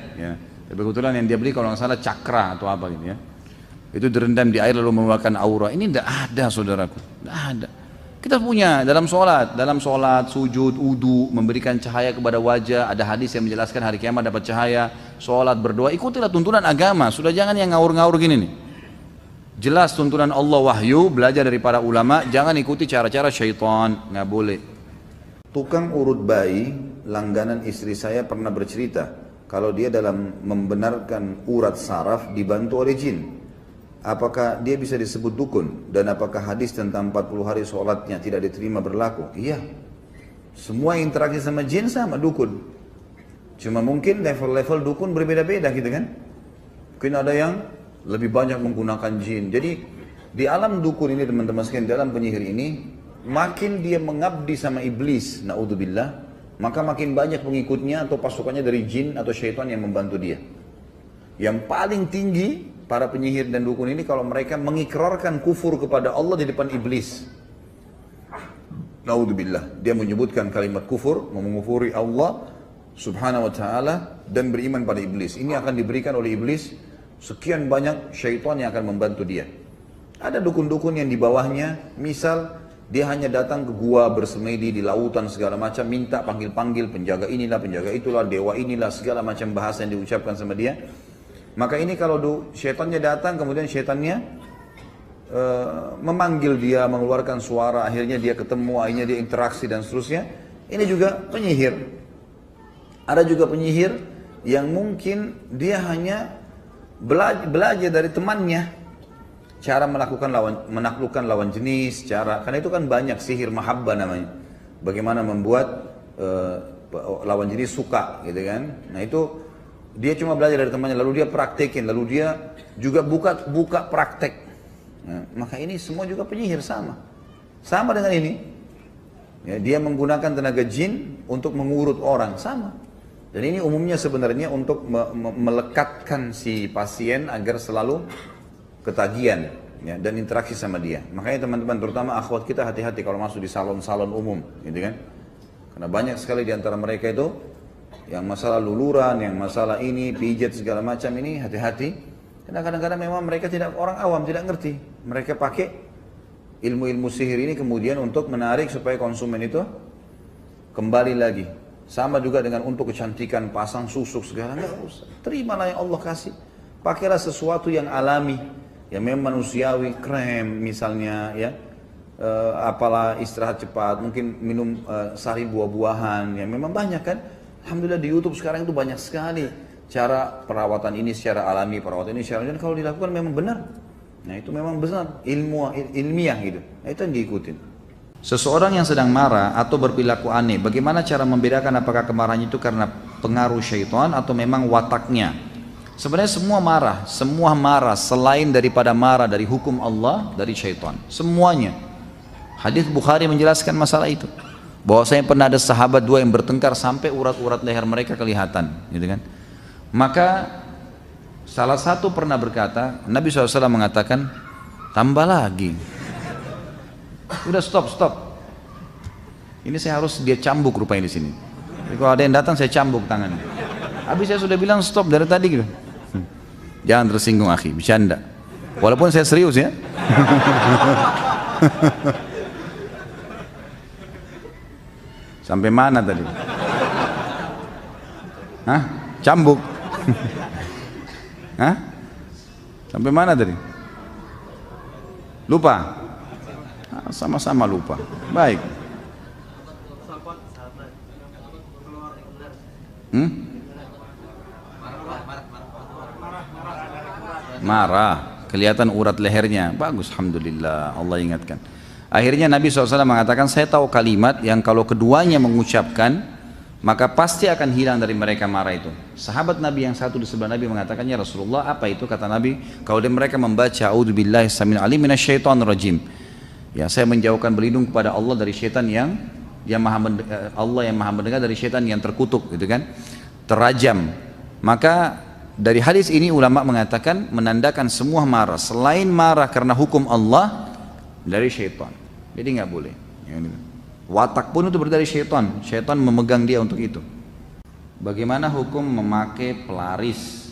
Tapi kebetulan yang dia beli kalau nggak salah cakra atau apa gitu ya. Itu direndam di air lalu mengeluarkan aura. Ini tidak ada saudaraku, tidak ada. Kita punya dalam sholat, sujud, wudu, memberikan cahaya kepada wajah. Ada hadis yang menjelaskan hari kiamat dapat cahaya. Sholat, berdoa, ikutilah tuntunan agama. Sudah jangan yang ngawur-ngawur gini nih. Jelas tuntunan Allah wahyu, belajar dari para ulama. Jangan ikuti cara-cara syaitan, nggak boleh. Tukang urut bayi, langganan istri saya pernah bercerita kalau dia dalam membenarkan urat saraf dibantu oleh jin. Apakah dia bisa disebut dukun? Dan apakah hadis tentang 40 hari sholatnya tidak diterima berlaku? Iya. Semua interaksi sama jin sama dukun. Cuma mungkin level-level dukun berbeda-beda gitu kan. Mungkin ada yang lebih banyak menggunakan jin. Jadi di alam dukun ini teman-teman sekalian, dalam penyihir ini, makin dia mengabdi sama iblis, naudzubillah, maka makin banyak pengikutnya atau pasukannya dari jin atau syaitan yang membantu dia. Yang paling tinggi para penyihir dan dukun ini kalau mereka mengikrarkan kufur kepada Allah di depan iblis. Naudzubillah, dia menyebutkan kalimat kufur, mengufuri Allah subhanahu wa ta'ala dan beriman pada iblis. Ini akan diberikan oleh iblis sekian banyak syaitan yang akan membantu dia. Ada dukun-dukun yang di bawahnya, misal dia hanya datang ke gua bersemedi di lautan segala macam, minta panggil-panggil penjaga inilah, penjaga itulah, dewa inilah, segala macam bahasa yang diucapkan sama dia. Maka ini kalau syaitannya datang, kemudian syaitannya memanggil dia, mengeluarkan suara, akhirnya dia ketemu, akhirnya dia interaksi dan seterusnya. Ini juga penyihir. Ada juga penyihir yang mungkin dia hanya belajar dari temannya cara menaklukkan lawan jenis, karena itu kan banyak sihir mahabbah namanya, bagaimana membuat lawan jenis suka gitu kan. Nah itu dia cuma belajar dari temannya, lalu dia praktekin, lalu dia juga buka praktek. Nah, maka ini semua juga penyihir sama dengan ini ya, dia menggunakan tenaga jin untuk mengurut orang, sama. Dan ini umumnya sebenarnya untuk melekatkan si pasien agar selalu ketagihan ya, dan interaksi sama dia. Makanya teman-teman, terutama akhwat kita, hati-hati kalau masuk di salon-salon umum gitu kan. Karena banyak sekali di antara mereka itu yang masalah luluran, yang masalah ini, pijat segala macam ini, hati-hati. Karena kadang-kadang memang mereka orang awam tidak ngerti. Mereka pakai ilmu-ilmu sihir ini kemudian untuk menarik supaya konsumen itu kembali lagi. Sama juga dengan untuk kecantikan, pasang susuk segala, nggak usah. Terimalah yang Allah kasih. Pakailah sesuatu yang alami, yang memang manusiawi, krem misalnya ya. Apalah istirahat cepat, mungkin minum sari buah-buahan yang memang banyak kan. Alhamdulillah di YouTube sekarang itu banyak sekali cara perawatan ini secara alami, perawatan ini secara, dan kalau dilakukan memang benar. Nah itu memang benar, ilmiah gitu. Nah, itu yang diikutin. Seseorang yang sedang marah atau berperilaku aneh, bagaimana cara membedakan apakah kemarahannya itu karena pengaruh syaitan atau memang wataknya? Sebenarnya semua marah selain daripada marah dari hukum Allah, dari syaitan. Semuanya. Hadis Bukhari menjelaskan masalah itu. Bahwasanya pernah ada sahabat dua yang bertengkar sampai urat-urat leher mereka kelihatan, gitu kan? Maka salah satu pernah berkata, Nabi SAW mengatakan, tambah lagi. Udah stop. Ini saya harus dia cambuk rupanya di sini. Jadi kalau ada yang datang saya cambuk tangannya. Habis saya sudah bilang stop dari tadi gitu. Jangan tersinggung akhi, bercanda. Walaupun saya serius ya. Sampai mana tadi? Hah? Cambuk. Hah? Sampai mana tadi? Lupa? Sama-sama lupa. Baik. Marah, kelihatan urat lehernya. Bagus, alhamdulillah, Allah ingatkan. Akhirnya Nabi SAW mengatakan, saya tahu kalimat yang kalau keduanya mengucapkan, maka pasti akan hilang dari mereka marah itu. Sahabat Nabi yang satu di sebelah Nabi mengatakannya, Rasulullah, apa itu? Kata Nabi, kalau mereka membaca a'udzubillahi samil alim minasyaitonir rajim. Ya, saya menjauhkan berlindung kepada Allah dari syaitan yang Allah yang maha mendengar dari syaitan yang terkutuk, gitu kan, terrajam. Maka dari hadis ini ulama mengatakan menandakan semua marah selain marah karena hukum Allah dari syaitan. Jadi nggak boleh. Watak pun itu dari syaitan. Syaitan memegang dia untuk itu. Bagaimana hukum memakai pelaris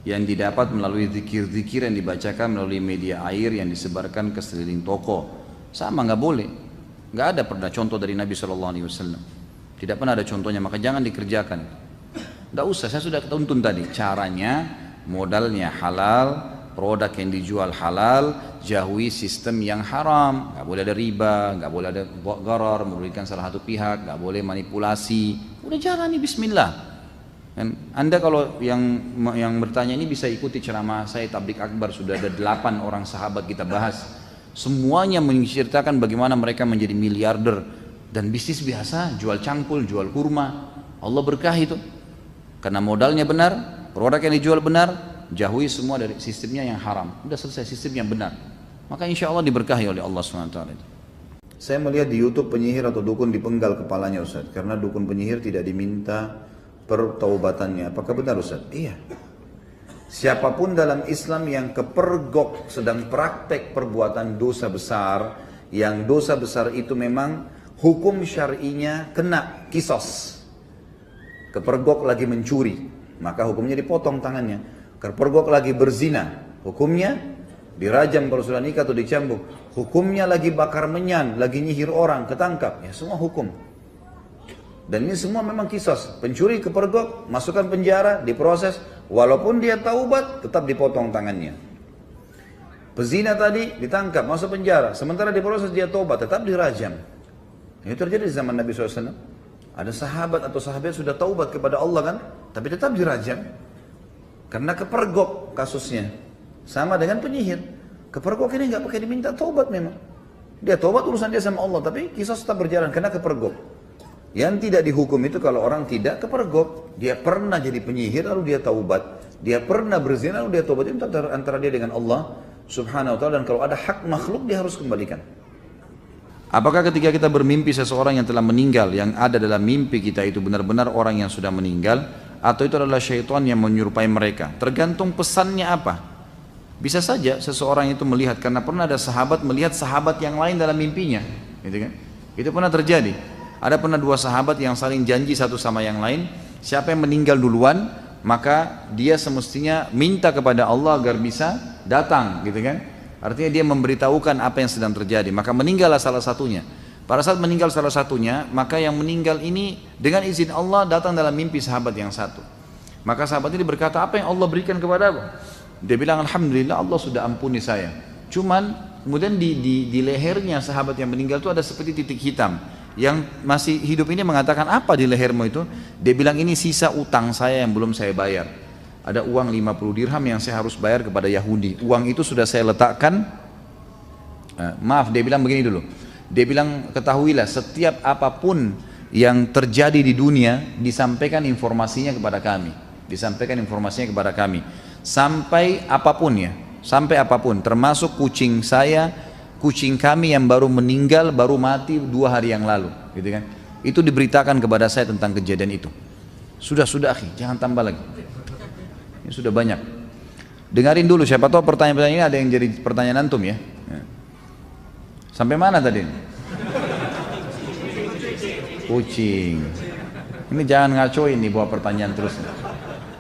yang didapat melalui zikir-zikir yang dibacakan melalui media air yang disebarkan ke sekeliling toko? Sama, nggak boleh. Nggak ada pernah contoh dari Nabi SAW. Tidak pernah ada contohnya, maka jangan dikerjakan. Nggak usah, saya sudah tuntun tadi. Caranya, modalnya halal, produk yang dijual halal, jauhi sistem yang haram. Nggak boleh ada riba, nggak boleh ada gharar, merugikan salah satu pihak, nggak boleh manipulasi. Udah jalani, bismillah. Dan Anda kalau yang bertanya ini bisa ikuti ceramah saya Tablik Akbar, sudah ada 8 orang sahabat kita bahas. Semuanya menceritakan bagaimana mereka menjadi miliarder dan bisnis biasa, jual cangkul, jual kurma. Allah berkahi itu. Karena modalnya benar, produk yang dijual benar, jauhi semua dari sistemnya yang haram. Sudah selesai, sistem yang benar. Maka insya Allah diberkahi oleh Allah SWT. Saya melihat di YouTube penyihir atau dukun dipenggal kepalanya Ustaz, karena dukun penyihir tidak diminta pertaubatannya. Apakah benar Ustaz? Iya. Siapapun dalam Islam yang kepergok sedang praktek perbuatan dosa besar, yang dosa besar itu memang hukum syar'inya kena kisos. Kepergok lagi mencuri, maka hukumnya dipotong tangannya. Kepergok lagi berzina, hukumnya dirajam kalau sudah nikah atau dicambuk. Hukumnya lagi bakar menyan, lagi nyihir orang, ketangkap. Ya semua hukum. Dan ini semua memang kisos. Pencuri kepergok, masukkan penjara, diproses. Walaupun dia taubat, tetap dipotong tangannya. Pezina tadi ditangkap, masuk penjara. Sementara diproses dia taubat, tetap dirajam. Ini terjadi di zaman Nabi SAW. Ada sahabat atau sahabat sudah taubat kepada Allah kan, tapi tetap dirajam. Karena kepergok kasusnya. Sama dengan penyihir. Kepergok ini nggak pakai diminta taubat memang. Dia taubat urusan dia sama Allah, tapi kisah tetap berjalan karena kepergok. Yang tidak dihukum itu kalau orang tidak kepergok. Dia pernah jadi penyihir lalu dia taubat. Dia pernah berzina lalu dia taubat. Itu antara dia dengan Allah Subhanahu wa ta'ala. Dan kalau ada hak makhluk dia harus kembalikan. Apakah ketika kita bermimpi seseorang yang telah meninggal, yang ada dalam mimpi kita itu benar-benar orang yang sudah meninggal, atau itu adalah syaitan yang menyerupai mereka? Tergantung pesannya apa. Bisa saja seseorang itu melihat, karena pernah ada sahabat melihat sahabat yang lain dalam mimpinya, gitu kan? Itu pernah terjadi. Ada pernah 2 sahabat yang saling janji satu sama yang lain, siapa yang meninggal duluan, maka dia semestinya minta kepada Allah agar bisa datang, gitu kan? Artinya dia memberitahukan apa yang sedang terjadi, maka meninggallah salah satunya. Pada saat meninggal salah satunya, maka yang meninggal ini dengan izin Allah datang dalam mimpi sahabat yang satu. Maka sahabat ini berkata, apa yang Allah berikan kepada aku? Dia bilang, alhamdulillah Allah sudah ampuni saya. Cuman kemudian di lehernya sahabat yang meninggal itu ada seperti titik hitam. Yang masih hidup ini mengatakan, apa di lehermu itu? Dia bilang, ini sisa utang saya yang belum saya bayar. Ada uang 50 dirham yang saya harus bayar kepada Yahudi. Uang itu sudah saya letakkan. Maaf, dia bilang begini dulu. Dia bilang, ketahuilah setiap apapun yang terjadi di dunia disampaikan informasinya kepada kami. Disampaikan informasinya kepada kami. Sampai apapun ya. Sampai apapun. Termasuk kucing saya, kucing kami yang baru meninggal, baru mati 2 hari yang lalu, gitu kan? Itu diberitakan kepada saya tentang kejadian itu. Sudah, akhi, jangan tambah lagi. Ini sudah banyak. Dengarin dulu, siapa tahu pertanyaan-pertanyaan ini ada yang jadi pertanyaan antum ya. Sampai mana tadi? Kucing. Ini jangan ngacoin nih bawa pertanyaan terus.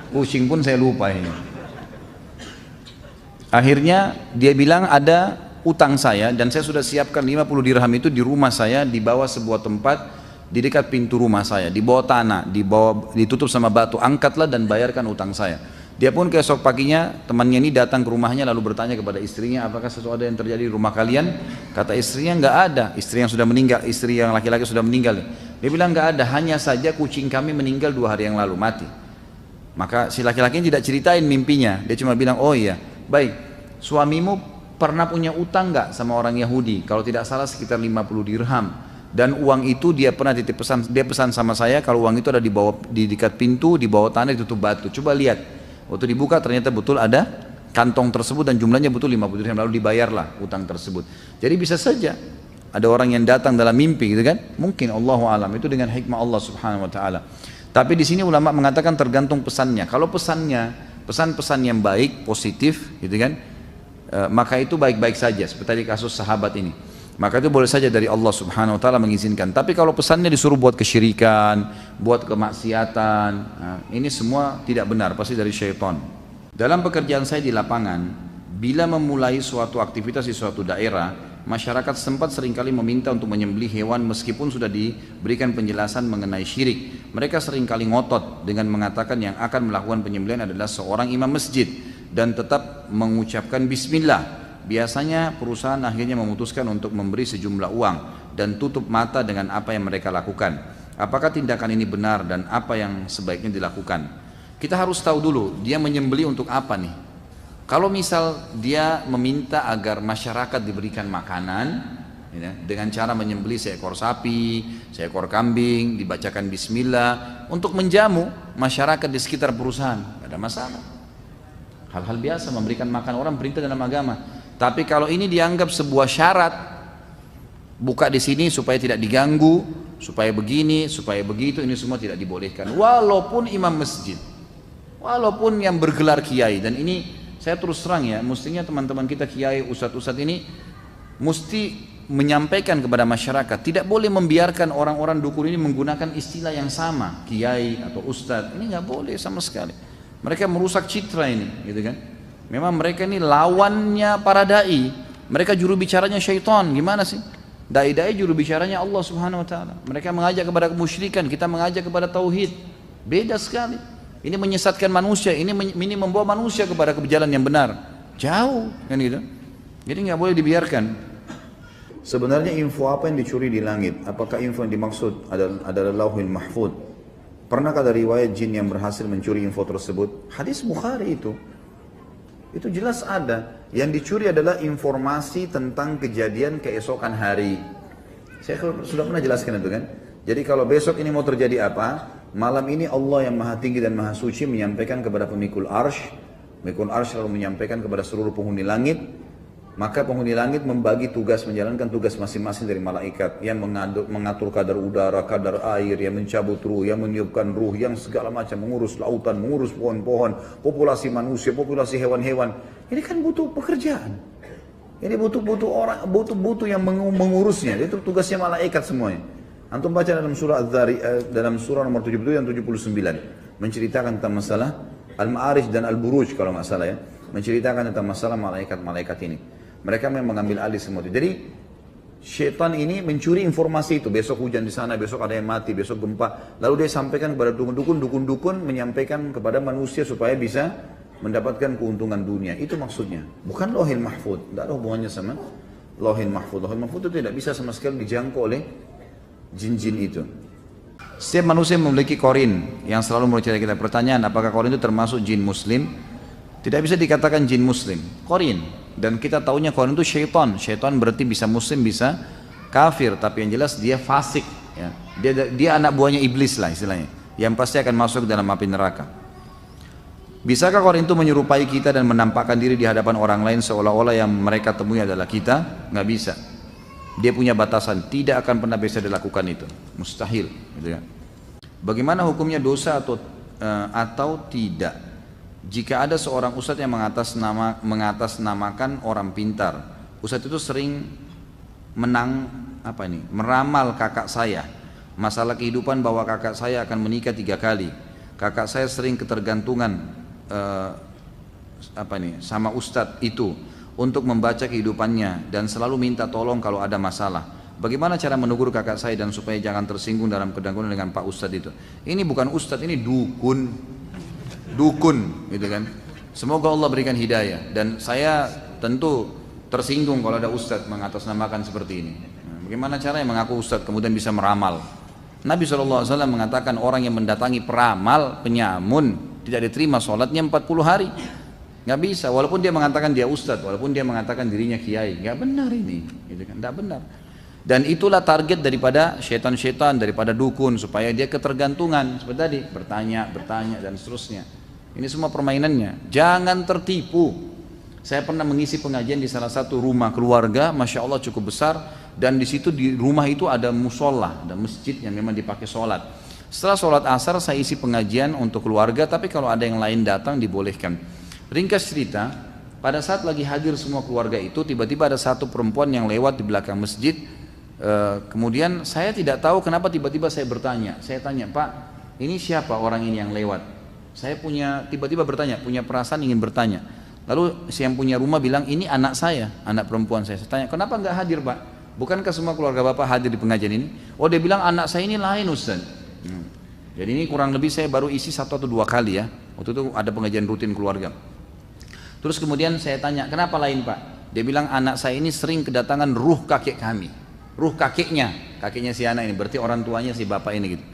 Kucing pun saya lupa ini. Akhirnya dia bilang ada utang saya dan saya sudah siapkan 50 dirham itu di rumah saya, di bawah sebuah tempat di dekat pintu rumah saya, di bawah tanah, ditutup sama batu, angkatlah dan bayarkan utang saya. Dia pun keesok paginya temannya ini datang ke rumahnya lalu bertanya kepada istrinya, apakah sesuatu yang terjadi di rumah kalian? Kata istrinya, nggak ada. Istri yang sudah meninggal, istri yang laki-laki sudah meninggal. Dia bilang nggak ada, hanya saja kucing kami meninggal 2 hari yang lalu, mati. Maka si laki-laki tidak ceritain mimpinya, dia cuma bilang, oh iya, baik, suamimu pernah punya utang nggak sama orang Yahudi? Kalau tidak salah sekitar 50 dirham. Dan uang itu dia pernah titip pesan, dia pesan sama saya kalau uang itu ada di dekat pintu, di bawah tanah ditutup batu. Coba lihat. Waktu dibuka ternyata betul ada kantong tersebut dan jumlahnya betul 50 dirham, lalu dibayarlah utang tersebut. Jadi bisa saja ada orang yang datang dalam mimpi gitu kan? Mungkin Allahu alam, itu dengan hikmah Allah Subhanahu wa taala. Tapi di sini ulama mengatakan tergantung pesannya. Kalau pesannya pesan-pesan yang baik, positif gitu kan? Maka itu baik-baik saja seperti di kasus sahabat ini. Maka itu boleh saja dari Allah Subhanahu wa taala mengizinkan. Tapi kalau pesannya disuruh buat kesyirikan, buat kemaksiatan, nah, ini semua tidak benar, pasti dari syaitan. Dalam pekerjaan saya di lapangan, bila memulai suatu aktivitas di suatu daerah, masyarakat setempat seringkali meminta untuk menyembelih hewan meskipun sudah diberikan penjelasan mengenai syirik. Mereka seringkali ngotot dengan mengatakan yang akan melakukan penyembelihan adalah seorang imam masjid dan tetap mengucapkan bismillah. Biasanya perusahaan akhirnya memutuskan untuk memberi sejumlah uang dan tutup mata dengan apa yang mereka lakukan. Apakah tindakan ini benar dan apa yang sebaiknya dilakukan? Kita harus tahu dulu dia menyembelih untuk apa nih. Kalau misal dia meminta agar masyarakat diberikan makanan ya, dengan cara menyembelih seekor sapi, seekor kambing, dibacakan bismillah untuk menjamu masyarakat di sekitar perusahaan, tidak ada masalah. Hal-hal biasa memberikan makan orang perintah dalam agama. Tapi kalau ini dianggap sebuah syarat, buka di sini supaya tidak diganggu, supaya begini, supaya begitu, ini semua tidak dibolehkan. Walaupun imam masjid, walaupun yang bergelar kiai, dan ini saya terus terang ya, mestinya teman-teman kita kiai, ustadz-ustadz ini mesti menyampaikan kepada masyarakat, tidak boleh membiarkan orang-orang dukun ini menggunakan istilah yang sama, kiai atau ustadz, ini nggak boleh sama sekali. Mereka merusak citra ini, gitu kan? Memang mereka ini lawannya para dai. Mereka juru bicaranya syaitan. Gimana sih? Dai-dai juru bicaranya Allah Subhanahu wa taala. Mereka mengajak kepada kemusyrikan, kita mengajak kepada tauhid. Beda sekali. Ini menyesatkan manusia, ini membawa manusia kepada jalan yang benar. Jauh kan gitu. Jadi nggak boleh dibiarkan. Sebenarnya info apa yang dicuri di langit? Apakah info yang dimaksud adalah Lauhul Mahfuz? Pernahkah ada riwayat jin yang berhasil mencuri info tersebut? Hadis Bukhari itu jelas ada. Yang dicuri adalah informasi tentang kejadian keesokan hari. Saya sudah pernah jelaskan itu kan. Jadi kalau besok ini mau terjadi apa, malam ini Allah yang maha tinggi dan maha suci menyampaikan kepada pemikul arsy lalu menyampaikan kepada seluruh penghuni langit. Maka penghuni langit membagi tugas, menjalankan tugas masing-masing dari malaikat yang mengatur kadar udara, kadar air, yang mencabut ruh, yang meniupkan ruh, yang segala macam, mengurus lautan, mengurus pohon-pohon, populasi manusia, populasi hewan-hewan. Ini kan butuh pekerjaan. Ini butuh orang, butuh yang mengurusnya. Itu tugasnya malaikat semuanya. Antum baca dalam surah dalam surah nomor 77 dan 79 menceritakan tentang masalah Al-Ma'arij dan Al-Buruj kalau nggak salah ya, menceritakan tentang masalah malaikat-malaikat ini. Mereka memang mengambil alih semua itu. Jadi syaitan ini mencuri informasi itu. Besok hujan di sana, besok ada yang mati, besok gempa. Lalu dia sampaikan kepada dukun-dukun menyampaikan kepada manusia supaya bisa mendapatkan keuntungan dunia. Itu maksudnya. Bukan Lauhul Mahfuz. Tidak ada hubungannya sama Lauhul Mahfuz. Lauhul Mahfuz itu tidak bisa sama sekali dijangkau oleh jin-jin itu. Setiap manusia memiliki korin yang selalu menjadi kita pertanyaan, apakah korin itu termasuk jin muslim? Tidak bisa dikatakan jin muslim, korin. Dan kita taunya korin itu syaitan. Syaitan berarti bisa muslim, bisa kafir. Tapi yang jelas dia fasik ya. Dia anak buahnya iblis lah istilahnya, yang pasti akan masuk dalam api neraka. Bisakah korin itu menyerupai kita dan menampakkan diri di hadapan orang lain seolah-olah yang mereka temui adalah kita? Nggak bisa. Dia punya batasan, tidak akan pernah bisa dilakukan itu, mustahil gitu ya. Bagaimana hukumnya dosa atau tidak jika ada seorang ustadz yang mengatasnamakan orang pintar? Ustadz itu sering meramal kakak saya masalah kehidupan, bahwa kakak saya akan menikah 3 kali. Kakak saya sering ketergantungan sama ustadz itu untuk membaca kehidupannya dan selalu minta tolong kalau ada masalah. bagaimana cara menegur kakak saya dan supaya jangan tersinggung dalam kedengkunan dengan Pak Ustadz itu? Ini bukan Ustadz, ini dukun, gitu kan. Semoga Allah berikan hidayah, dan saya tentu tersinggung kalau ada Ustadz mengatasnamakan seperti ini. Bagaimana caranya mengaku Ustadz kemudian bisa meramal? Nabi SAW mengatakan orang yang mendatangi peramal, penyamun, tidak diterima sholatnya 40 hari. Nggak bisa, walaupun dia mengatakan dia Ustadz, walaupun dia mengatakan dirinya kiai. Nggak benar ini, gitu kan? Nggak benar. Dan itulah target daripada syaitan-syaitan, daripada dukun, supaya dia ketergantungan seperti tadi, bertanya dan seterusnya. Ini semua permainannya. Jangan tertipu. Saya pernah mengisi pengajian di salah satu rumah keluarga, masya Allah cukup besar, dan di situ di rumah itu ada musola, ada masjid yang memang dipakai sholat. Setelah sholat asar saya isi pengajian untuk keluarga, tapi kalau ada yang lain datang dibolehkan. Ringkas cerita, pada saat lagi hadir semua keluarga itu, tiba-tiba ada satu perempuan yang lewat di belakang masjid. Kemudian saya tidak tahu kenapa tiba-tiba saya bertanya. Saya tanya, Pak, ini siapa orang ini yang lewat? Saya tiba-tiba bertanya, punya perasaan ingin bertanya. Lalu si yang punya rumah bilang, ini anak saya, anak perempuan saya. Saya tanya, kenapa nggak hadir, Pak? Bukankah semua keluarga Bapak hadir di pengajian ini? Oh, dia bilang anak saya ini lain, Ustaz. Jadi ini kurang lebih saya baru isi 1 atau 2 kali ya. Waktu itu ada pengajian rutin keluarga. Terus kemudian saya tanya, kenapa lain, Pak? Dia bilang anak saya ini sering kedatangan ruh kakek kami. Ruh kakeknya si anak ini, berarti orang tuanya si bapak ini gitu.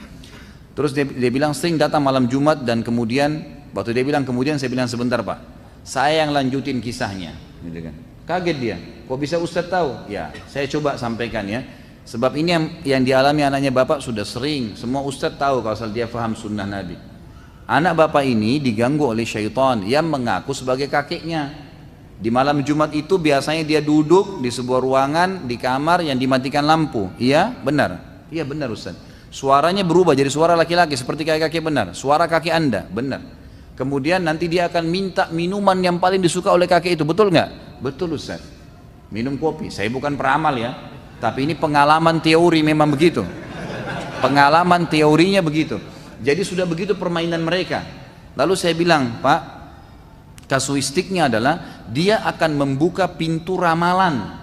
Terus dia bilang sering datang malam Jumat, dan kemudian waktu dia bilang kemudian, saya bilang sebentar, Pak, saya yang lanjutin kisahnya, gitu kan. Kaget dia, kok bisa Ustadz tahu? Ya, saya coba sampaikan ya. Sebab ini yang dialami anaknya bapak sudah sering. Semua Ustadz tahu kalau dia faham sunnah Nabi. Anak bapak ini diganggu oleh syaitan yang mengaku sebagai kakeknya. Di malam Jumat itu biasanya dia duduk di sebuah ruangan di kamar yang dimatikan lampu. Iya benar? Iya benar Ustadz. Suaranya berubah jadi suara laki-laki seperti kayak kakek benar. Suara kakek Anda, benar. Kemudian nanti dia akan minta minuman yang paling disuka oleh kakek itu, betul nggak? Betul Ustaz. Minum kopi. Saya bukan peramal ya, tapi ini pengalaman teori memang begitu. Pengalaman teorinya begitu. Jadi sudah begitu permainan mereka. Lalu saya bilang, Pak, kasuistiknya adalah dia akan membuka pintu ramalan.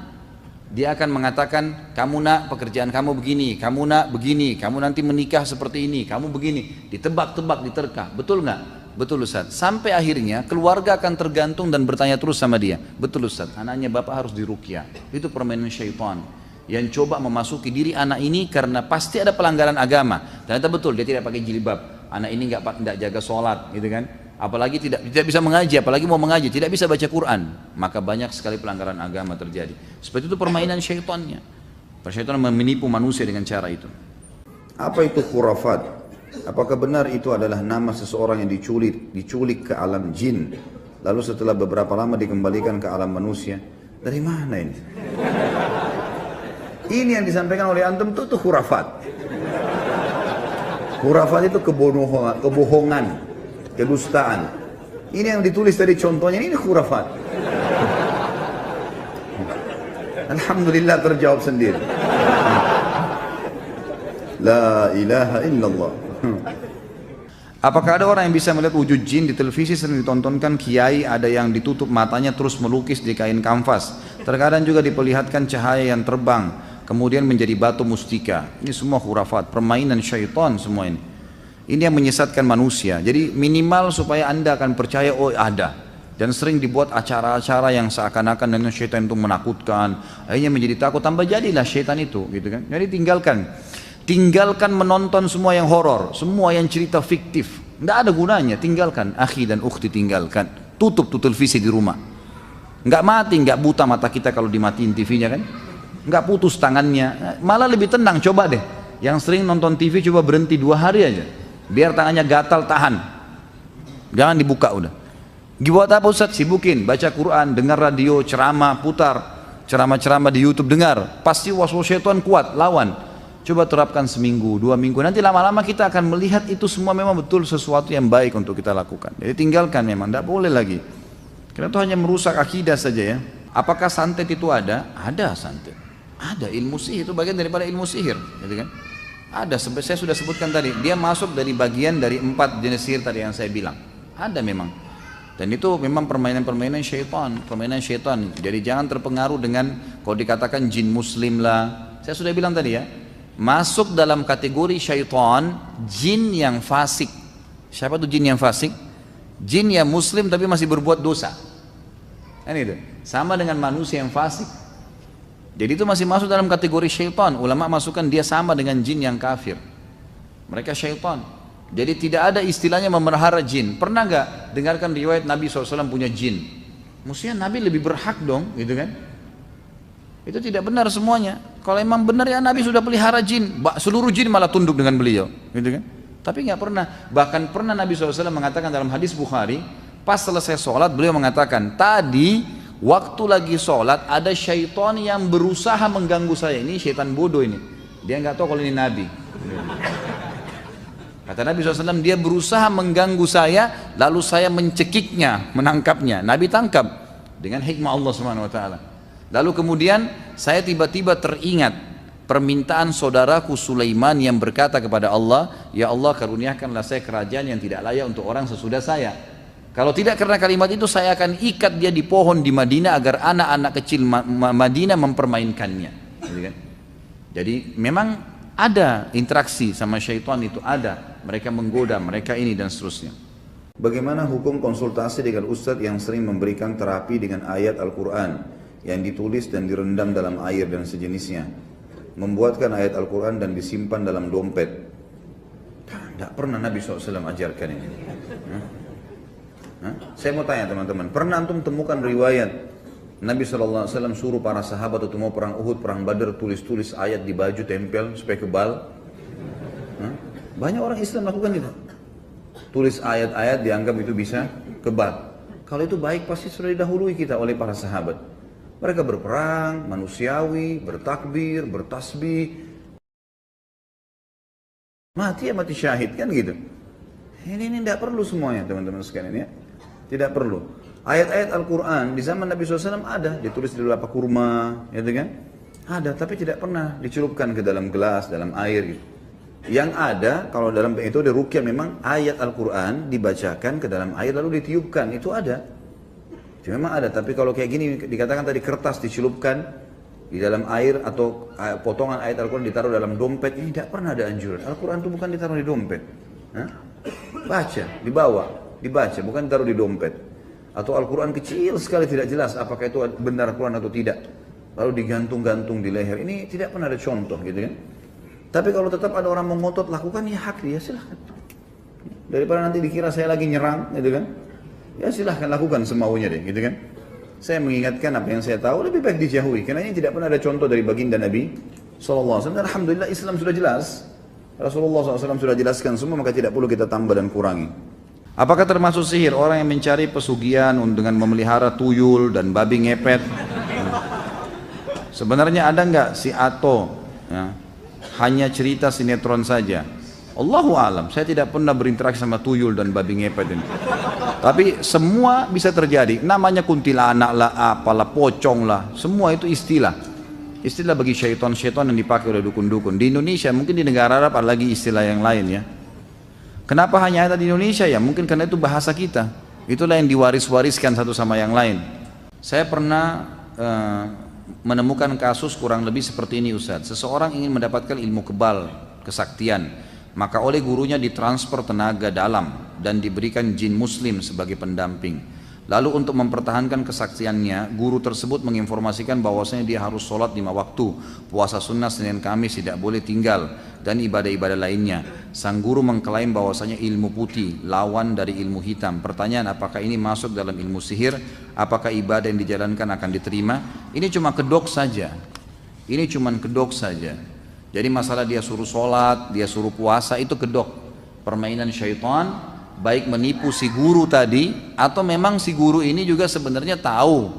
Dia akan mengatakan, kamu nak pekerjaan kamu begini, kamu nak begini, kamu nanti menikah seperti ini, kamu begini. Ditebak-tebak, diterka. Betul nggak? Betul Ustaz. Sampai akhirnya keluarga akan tergantung dan bertanya terus sama dia. Betul Ustaz, anaknya bapak harus diruqyah. Itu permainan syaitan yang coba memasuki diri anak ini karena pasti ada pelanggaran agama. Ternyata betul, dia tidak pakai jilbab. Anak ini nggak jaga sholat, gitu kan? Apalagi tidak bisa mengaji, apalagi mau mengaji, tidak bisa baca Quran. Maka banyak sekali pelanggaran agama terjadi. Seperti itu permainan syaitannya. Syaitan menipu manusia dengan cara itu. Apa itu khurafat? Apakah benar itu adalah nama seseorang yang diculik ke alam jin, lalu setelah beberapa lama dikembalikan ke alam manusia? Dari mana ini? Ini yang disampaikan oleh antum itu khurafat. Khurafat itu kebohongan, kedustaan. Ini yang ditulis dari contohnya, ini khurafat. Alhamdulillah terjawab sendiri. La ilaha illallah. Apakah ada orang yang bisa melihat wujud jin di televisi sering ditontonkan kiai, ada yang ditutup matanya terus melukis di kain kanvas. Terkadang juga diperlihatkan cahaya yang terbang, kemudian menjadi batu mustika. Ini semua khurafat, permainan syaitan semua ini. Ini yang menyesatkan manusia. Jadi minimal supaya Anda akan percaya, oh ada. Dan sering dibuat acara-acara yang seakan-akan dengan syaitan itu menakutkan. Akhirnya menjadi takut, tambah jadilah syaitan itu, gitu kan. Jadi tinggalkan menonton semua yang horor, semua yang cerita fiktif. Nggak ada gunanya, tinggalkan. Akhi dan ukhti tinggalkan. Tutup tuh televisi di rumah. Nggak mati, nggak buta mata kita kalau dimatiin TV-nya kan. Nggak putus tangannya, malah lebih tenang. Coba deh, yang sering nonton TV coba berhenti 2 hari aja. Biar tangannya gatal, tahan. Jangan dibuka udah. Buat apa Ustaz? Sibukin, baca Quran, dengar radio, ceramah, putar. Ceramah-ceramah di YouTube dengar. Pasti waswas syaitan kuat, lawan. Coba terapkan seminggu, 2 minggu, nanti lama-lama kita akan melihat itu semua memang betul sesuatu yang baik untuk kita lakukan. Jadi tinggalkan memang, tidak boleh lagi. Karena itu hanya merusak akidah saja ya. Apakah santet itu ada? Ada santet. Ada, ilmu sihir itu bagian daripada ilmu sihir, gitu kan? Ada, saya sudah sebutkan tadi, dia masuk dari bagian dari 4 jenis sihir tadi yang saya bilang. Ada memang. Dan itu memang permainan-permainan syaitan, permainan syaitan. Jadi jangan terpengaruh dengan kalau dikatakan jin muslim lah, saya sudah bilang tadi ya, masuk dalam kategori syaitan jin yang fasik. Siapa tuh jin yang fasik? Jin yang muslim tapi masih berbuat dosa. Kan itu. Sama dengan manusia yang fasik. Jadi itu masih masuk dalam kategori syaitan. Ulama masukkan dia sama dengan jin yang kafir. Mereka syaitan. Jadi tidak ada istilahnya memelihara jin. Pernah nggak dengarkan riwayat Nabi SAW punya jin? Maksudnya Nabi lebih berhak dong, gitu kan? Itu tidak benar semuanya. Kalau emang benar ya Nabi sudah pelihara jin, seluruh jin malah tunduk dengan beliau, gitu kan? Tapi nggak pernah. Bahkan pernah Nabi SAW mengatakan dalam hadis Bukhari, pas selesai sholat beliau mengatakan, tadi waktu lagi sholat ada syaitan yang berusaha mengganggu saya. Ini syaitan bodoh ini. Dia nggak tahu kalau ini Nabi. Kata Nabi SAW, dia berusaha mengganggu saya, lalu saya mencekiknya, menangkapnya. Nabi tangkap dengan hikmah Allah SWT. Lalu kemudian saya tiba-tiba teringat permintaan saudaraku Sulaiman yang berkata kepada Allah, ya Allah karuniakanlah saya kerajaan yang tidak layak untuk orang sesudah saya. Kalau tidak karena kalimat itu saya akan ikat dia di pohon di Madinah agar anak-anak kecil Madinah mempermainkannya. Jadi memang ada interaksi sama syaitan, itu ada. Mereka menggoda, mereka ini dan seterusnya. Bagaimana hukum konsultasi dengan ustadz yang sering memberikan terapi dengan ayat Al-Quran yang ditulis dan direndam dalam air dan sejenisnya, membuatkan ayat Al-Quran dan disimpan dalam dompet? Tidak pernah Nabi SAW ajarkan ini. Saya mau tanya teman-teman, pernah antum temukan riwayat Nabi SAW suruh para sahabat waktu mau perang Uhud, perang Badar, tulis-tulis ayat di baju, tempel supaya kebal? Banyak orang Islam lakukan itu. Tulis ayat-ayat dianggap itu bisa kebal. Kalau itu baik pasti sudah didahului kita oleh para sahabat. Mereka berperang, manusiawi, bertakbir, bertasbih. Mati ya mati syahid kan gitu. Ini tidak perlu semuanya teman-teman sekalian ya. Tidak perlu. Ayat-ayat Al-Quran di zaman Nabi SAW ada, ditulis di lapak kurma, ya kan? Ada, tapi tidak pernah dicelupkan ke dalam gelas, dalam air gitu. Yang ada, kalau dalam metode ruqyah memang ayat Al-Quran dibacakan ke dalam air lalu ditiupkan, itu ada. Itu memang ada, tapi kalau kayak gini dikatakan tadi kertas dicelupkan di dalam air atau potongan ayat Al-Quran ditaruh dalam dompet, ini tidak pernah ada anjuran. Al-Quran itu bukan ditaruh di dompet. Baca, dibaca, bukan ditaruh di dompet. Atau Al-Quran kecil sekali tidak jelas apakah itu benar Al-Quran atau tidak. Lalu digantung-gantung di leher, ini tidak pernah ada contoh gitu kan. Tapi kalau tetap ada orang mengotot lakukan, ya hak dia, silahkan. Daripada nanti dikira saya lagi nyerang, gitu kan. Ya silahkan lakukan semaunya deh, gitu kan. Saya mengingatkan apa yang saya tahu, lebih baik dijauhi. Karena ini tidak pernah ada contoh dari baginda Nabi SAW. Dan Alhamdulillah Islam sudah jelas. Rasulullah SAW sudah jelaskan semua, maka tidak perlu kita tambah dan kurangi. Apakah termasuk sihir orang yang mencari pesugihan dengan memelihara tuyul dan babi ngepet? Sebenarnya ada nggak si Ato? Ya, hanya cerita sinetron saja. Allahu alam, saya tidak pernah berinteraksi sama tuyul dan babi ngepet ini. Tapi semua bisa terjadi. Namanya kuntilanak lah, apalah, pocong lah, semua itu istilah. Istilah bagi syaitan-syaitan yang dipakai oleh dukun-dukun. Di Indonesia, mungkin di negara Arab ada lagi istilah yang lain ya. Kenapa hanya ada di Indonesia ya? Mungkin karena itu bahasa kita. Itulah yang diwaris-wariskan satu sama yang lain. Saya pernah menemukan kasus kurang lebih seperti ini Ustaz. Seseorang ingin mendapatkan ilmu kebal, kesaktian, maka oleh gurunya ditransfer tenaga dalam dan diberikan jin muslim sebagai pendamping. Lalu untuk mempertahankan kesaksiannya, guru tersebut menginformasikan bahwasanya dia harus sholat 5 waktu, puasa sunnah Senin Kamis tidak boleh tinggal, dan ibadah-ibadah lainnya. Sang guru mengklaim bahwasanya ilmu putih lawan dari ilmu hitam. Pertanyaan, apakah ini masuk dalam ilmu sihir? Apakah ibadah yang dijalankan akan diterima? Ini cuma kedok saja. Ini cuma kedok saja. Jadi masalah dia suruh sholat, dia suruh puasa, itu kedok. Permainan syaitan, baik menipu si guru tadi atau memang si guru ini juga sebenarnya tahu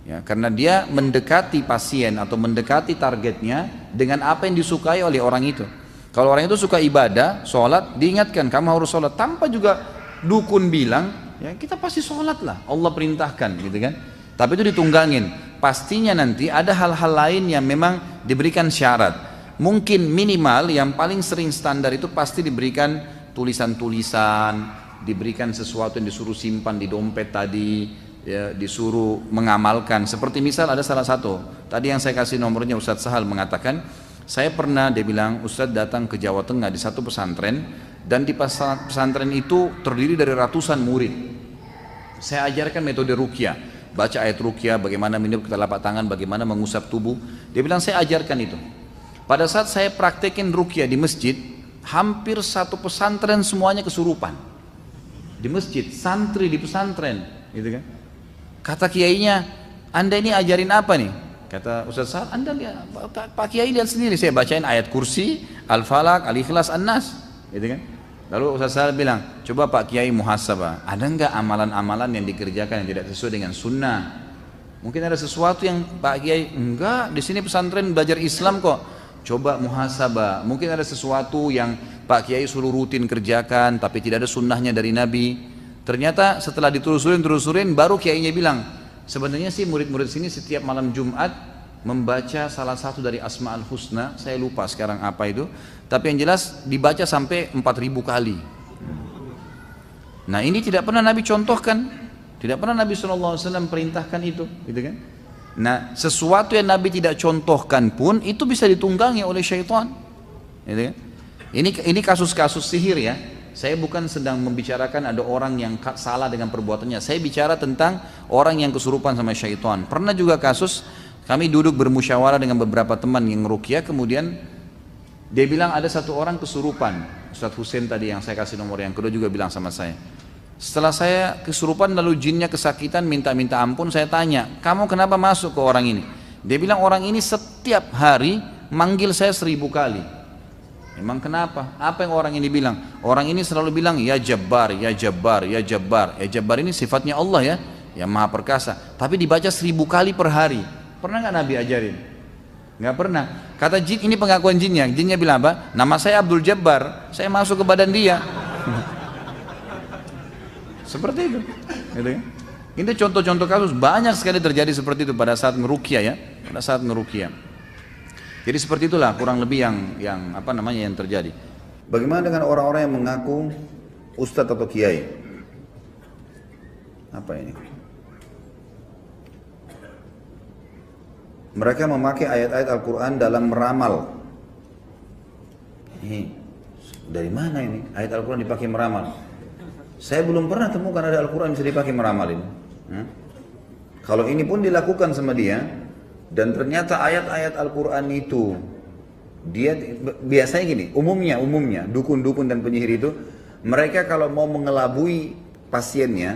ya, karena dia mendekati pasien atau mendekati targetnya dengan apa yang disukai oleh orang itu. Kalau orang itu suka ibadah, sholat, diingatkan kamu harus sholat tanpa juga dukun bilang ya kita pasti sholat lah, Allah perintahkan gitu kan. Tapi itu ditunggangin, pastinya nanti ada hal-hal lain yang memang diberikan syarat. Mungkin minimal yang paling sering standar itu pasti diberikan tulisan-tulisan, diberikan sesuatu yang disuruh simpan di dompet tadi, ya, disuruh mengamalkan. Seperti misal ada salah satu, tadi yang saya kasih nomornya Ustadz Sahal mengatakan, saya pernah, dia bilang, Ustadz datang ke Jawa Tengah di satu pesantren, dan di pesantren itu terdiri dari ratusan murid. Saya ajarkan metode ruqyah, baca ayat ruqyah, bagaimana meniup ke telapak tangan, bagaimana mengusap tubuh. Dia bilang saya ajarkan itu. Pada saat saya praktekin ruqyah di masjid, hampir satu pesantren semuanya kesurupan. Di masjid, santri di pesantren, gitu kan. Kata kiainya, Anda ini ajarin apa nih? Kata Ustaz Sa'ad, Anda lihat, Pak Kiai lihat sendiri, saya bacain ayat kursi, Al-Falaq, Al-Ikhlas, An-Nas, gitu kan. Lalu Ustaz Sa'ad bilang, coba Pak Kiai muhasabah, ada enggak amalan-amalan yang dikerjakan yang tidak sesuai dengan sunnah? Mungkin ada sesuatu yang Pak Kiai, enggak, di sini pesantren belajar Islam kok. Coba muhasabah, mungkin ada sesuatu yang Pak Kiai suruh rutin kerjakan tapi tidak ada sunnahnya dari Nabi. Ternyata setelah ditelusurin baru kiainya bilang, sebenarnya sih murid-murid sini setiap malam Jumat membaca salah satu dari Asma'ul Husna, saya lupa sekarang apa itu, tapi yang jelas dibaca sampai 4.000 kali. Nah ini tidak pernah Nabi contohkan, tidak pernah Nabi SAW perintahkan itu, gitu kan? Nah sesuatu yang Nabi tidak contohkan pun itu bisa ditunggangi oleh syaitan, gitu kan? Ini kasus-kasus sihir ya. Saya bukan sedang membicarakan ada orang yang salah dengan perbuatannya. Saya bicara tentang orang yang kesurupan sama syaitan. Pernah juga kasus, kami duduk bermusyawarah dengan beberapa teman yang ruqyah, kemudian dia bilang ada satu orang kesurupan. Ustadz Hussein tadi yang saya kasih nomor yang kedua juga bilang sama saya. Setelah saya kesurupan lalu jinnya kesakitan minta-minta ampun, saya tanya, kamu kenapa masuk ke orang ini? Dia bilang orang ini setiap hari manggil saya 1000 kali. Emang kenapa? Apa yang orang ini bilang? Orang ini selalu bilang ya Jabbar, ya Jabbar, ya Jabbar. Ya Jabbar ini sifatnya Allah ya, yang Maha Perkasa. Tapi dibaca 1000 kali per hari. Pernah nggak Nabi ajarin? Nggak pernah. Kata jin, ini pengakuan jinnya. Jinnya bilang apa? Nama saya Abdul Jabbar. Saya masuk ke badan dia. Seperti itu. Gitu kan? Ini contoh-contoh kasus banyak sekali terjadi seperti itu pada saat ngeruqyah ya, pada saat ngeruqyah. Jadi seperti itulah kurang lebih yang apa namanya yang terjadi. Bagaimana dengan orang-orang yang mengaku ustadz atau kiai? Apa ini? Mereka memakai ayat-ayat Al-Quran dalam meramal. Ini dari mana ini? Ayat Al-Quran dipakai meramal. Saya belum pernah temukan ada Al-Quran bisa dipakai meramal ini. Kalau ini pun dilakukan sama dia, dan ternyata ayat-ayat Al-Quran itu dia biasanya gini, umumnya dukun-dukun dan penyihir itu mereka kalau mau mengelabui pasiennya,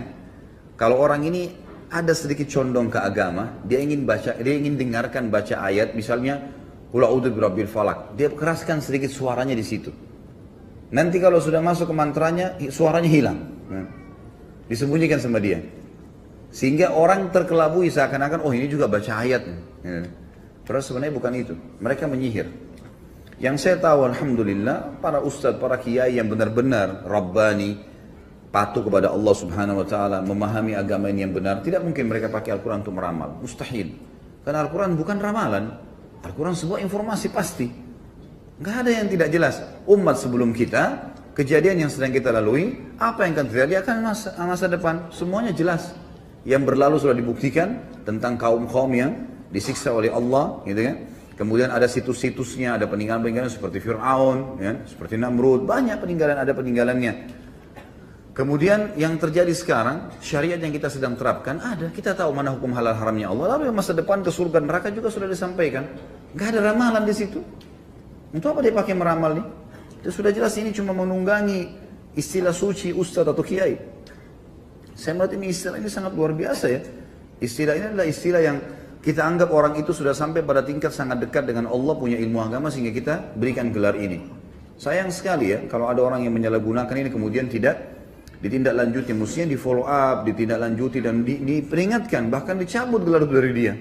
kalau orang ini ada sedikit condong ke agama, dia ingin dengarkan baca ayat, misalnya qul a'udzu birabbil falaq, dia keraskan sedikit suaranya di situ. Nanti kalau sudah masuk ke mantranya, suaranya hilang, disembunyikan sama dia. Sehingga orang terkelabui seakan-akan, oh ini juga baca ayat. Terus sebenarnya bukan itu. Mereka menyihir. Yang saya tahu alhamdulillah, para ustadz, para kiai yang benar-benar Rabbani, patuh kepada Allah subhanahu wa ta'ala, memahami agama ini yang benar, tidak mungkin mereka pakai Al-Quran untuk meramal. Mustahil. Karena Al-Quran bukan ramalan. Al-Quran sebuah informasi pasti. Nggak ada yang tidak jelas. Umat sebelum kita, kejadian yang sedang kita lalui, apa yang akan terjadi akan masa depan. Semuanya jelas. Yang berlalu sudah dibuktikan tentang kaum-kaum yang disiksa oleh Allah, gitu kan. Kemudian ada situs-situsnya, ada peninggalan-peninggalan seperti Fir'aun, ya, seperti Namrud, banyak peninggalannya. Kemudian yang terjadi sekarang, syariat yang kita sedang terapkan ada, kita tahu mana hukum halal haramnya Allah. Lalu yang masa depan ke surga neraka juga sudah disampaikan. Gak ada ramalan di situ. Untuk apa dia pakai meramal nih? Itu sudah jelas ini cuma menunggangi istilah suci ustadz atau kiai. Saya melihat ini istilah ini sangat luar biasa ya. Istilah ini adalah istilah yang kita anggap orang itu sudah sampai pada tingkat sangat dekat dengan Allah, punya ilmu agama sehingga kita berikan gelar ini. Sayang sekali ya kalau ada orang yang menyalahgunakan ini kemudian tidak ditindaklanjuti, mestinya di follow up, ditindaklanjuti dan diperingatkan, bahkan dicabut gelar dari dia.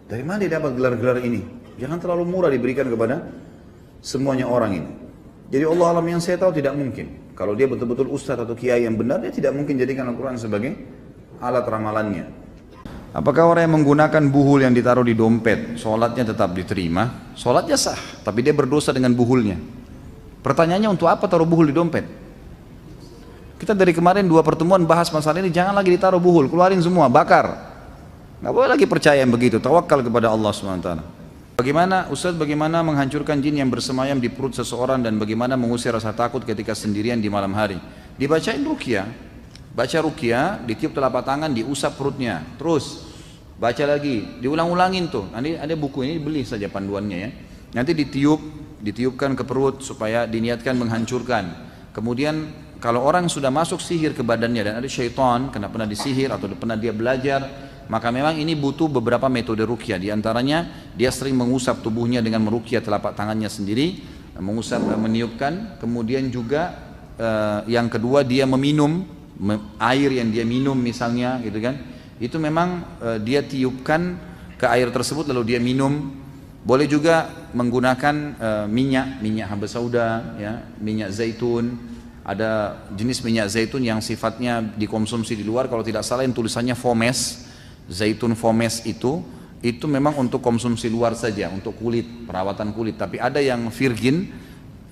Dari mana dia dapat gelar-gelar ini? Jangan terlalu murah diberikan kepada semuanya orang ini. Jadi Allah alam yang saya tahu tidak mungkin. Kalau dia betul-betul ustadz atau kiai yang benar, dia tidak mungkin jadikan Al-Quran sebagai alat ramalannya. Apakah orang yang menggunakan buhul yang ditaruh di dompet, sholatnya tetap diterima? Sholatnya sah, tapi dia berdosa dengan buhulnya. Pertanyaannya untuk apa taruh buhul di dompet? Kita dari kemarin 2 pertemuan bahas masalah ini, jangan lagi ditaruh buhul, keluarin semua, bakar. Nggak boleh lagi percaya yang begitu, tawakal kepada Allah SWT. Bagaimana menghancurkan jin yang bersemayam di perut seseorang dan bagaimana mengusir rasa takut ketika sendirian di malam hari? Dibacain ruqyah, baca ruqyah, ditiup telapak tangan, diusap perutnya, terus baca lagi, diulang-ulangin tuh. Nanti ada buku ini, beli saja panduannya ya. Nanti ditiupkan ke perut supaya diniatkan menghancurkan. Kemudian kalau orang sudah masuk sihir ke badannya dan ada syaitan, karena pernah disihir atau pernah dia belajar, maka memang ini butuh beberapa metode ruqyah. Di antaranya dia sering mengusap tubuhnya dengan meruqyah telapak tangannya sendiri, mengusap, meniupkan. Kemudian juga yang kedua dia meminum air yang dia minum misalnya, gitu kan? Itu memang dia tiupkan ke air tersebut lalu dia minum. Boleh juga menggunakan minyak haba sauda, ya, minyak zaitun. Ada jenis minyak zaitun yang sifatnya dikonsumsi di luar, kalau tidak salah yang tulisannya Fomes. Zaitun Fomes itu memang untuk konsumsi luar saja, untuk kulit, perawatan kulit. Tapi ada yang virgin,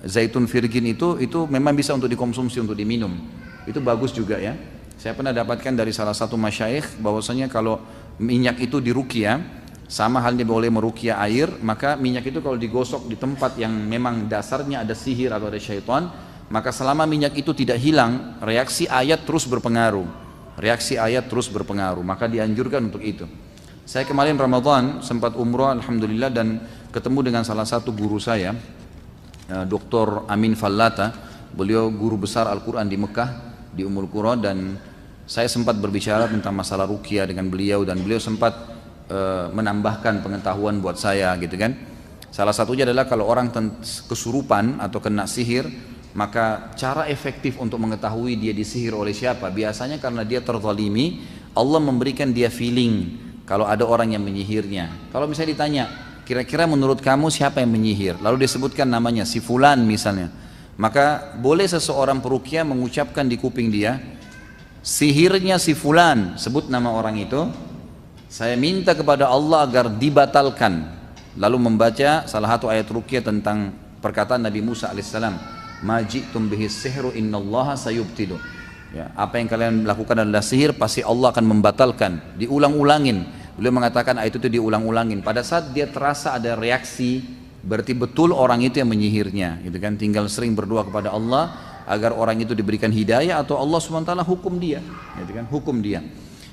zaitun virgin itu memang bisa untuk dikonsumsi, untuk diminum. Itu bagus juga ya. Saya pernah dapatkan dari salah satu masyayikh bahwasanya kalau minyak itu diruqyah, sama halnya boleh meruqyah air, maka minyak itu kalau digosok di tempat yang memang dasarnya ada sihir atau ada syaitan, maka selama minyak itu tidak hilang, reaksi ayat terus berpengaruh. Maka dianjurkan untuk itu. Saya kemarin Ramadan sempat umroh alhamdulillah dan ketemu dengan salah satu guru saya, Dr. Amin Fallata. Beliau guru besar Al-Quran di Mekah, di Ummul Qura, dan saya sempat berbicara tentang masalah ruqyah dengan beliau dan beliau sempat menambahkan pengetahuan buat saya gitu kan. Salah satunya adalah kalau orang kesurupan atau kena sihir, maka cara efektif untuk mengetahui dia disihir oleh siapa, biasanya karena dia terzalimi, Allah memberikan dia feeling kalau ada orang yang menyihirnya. Kalau misalnya ditanya, kira-kira menurut kamu siapa yang menyihir, lalu disebutkan namanya si fulan misalnya, maka boleh seseorang peruqyah mengucapkan di kuping dia, sihirnya si fulan, sebut nama orang itu, saya minta kepada Allah agar dibatalkan, lalu membaca salah satu ayat ruqyah tentang perkataan Nabi Musa alaihissalam, majitum bihis sihru innallaha sayubtilu, ya, apa yang kalian lakukan adalah sihir, pasti Allah akan membatalkan. Diulang-ulangin, beliau mengatakan ayat itu diulang-ulangin. Pada saat dia terasa ada reaksi, berarti betul orang itu yang menyihirnya, gitu kan. Tinggal sering berdoa kepada Allah agar orang itu diberikan hidayah atau Allah SWT hukum dia, gitu kan, hukum dia.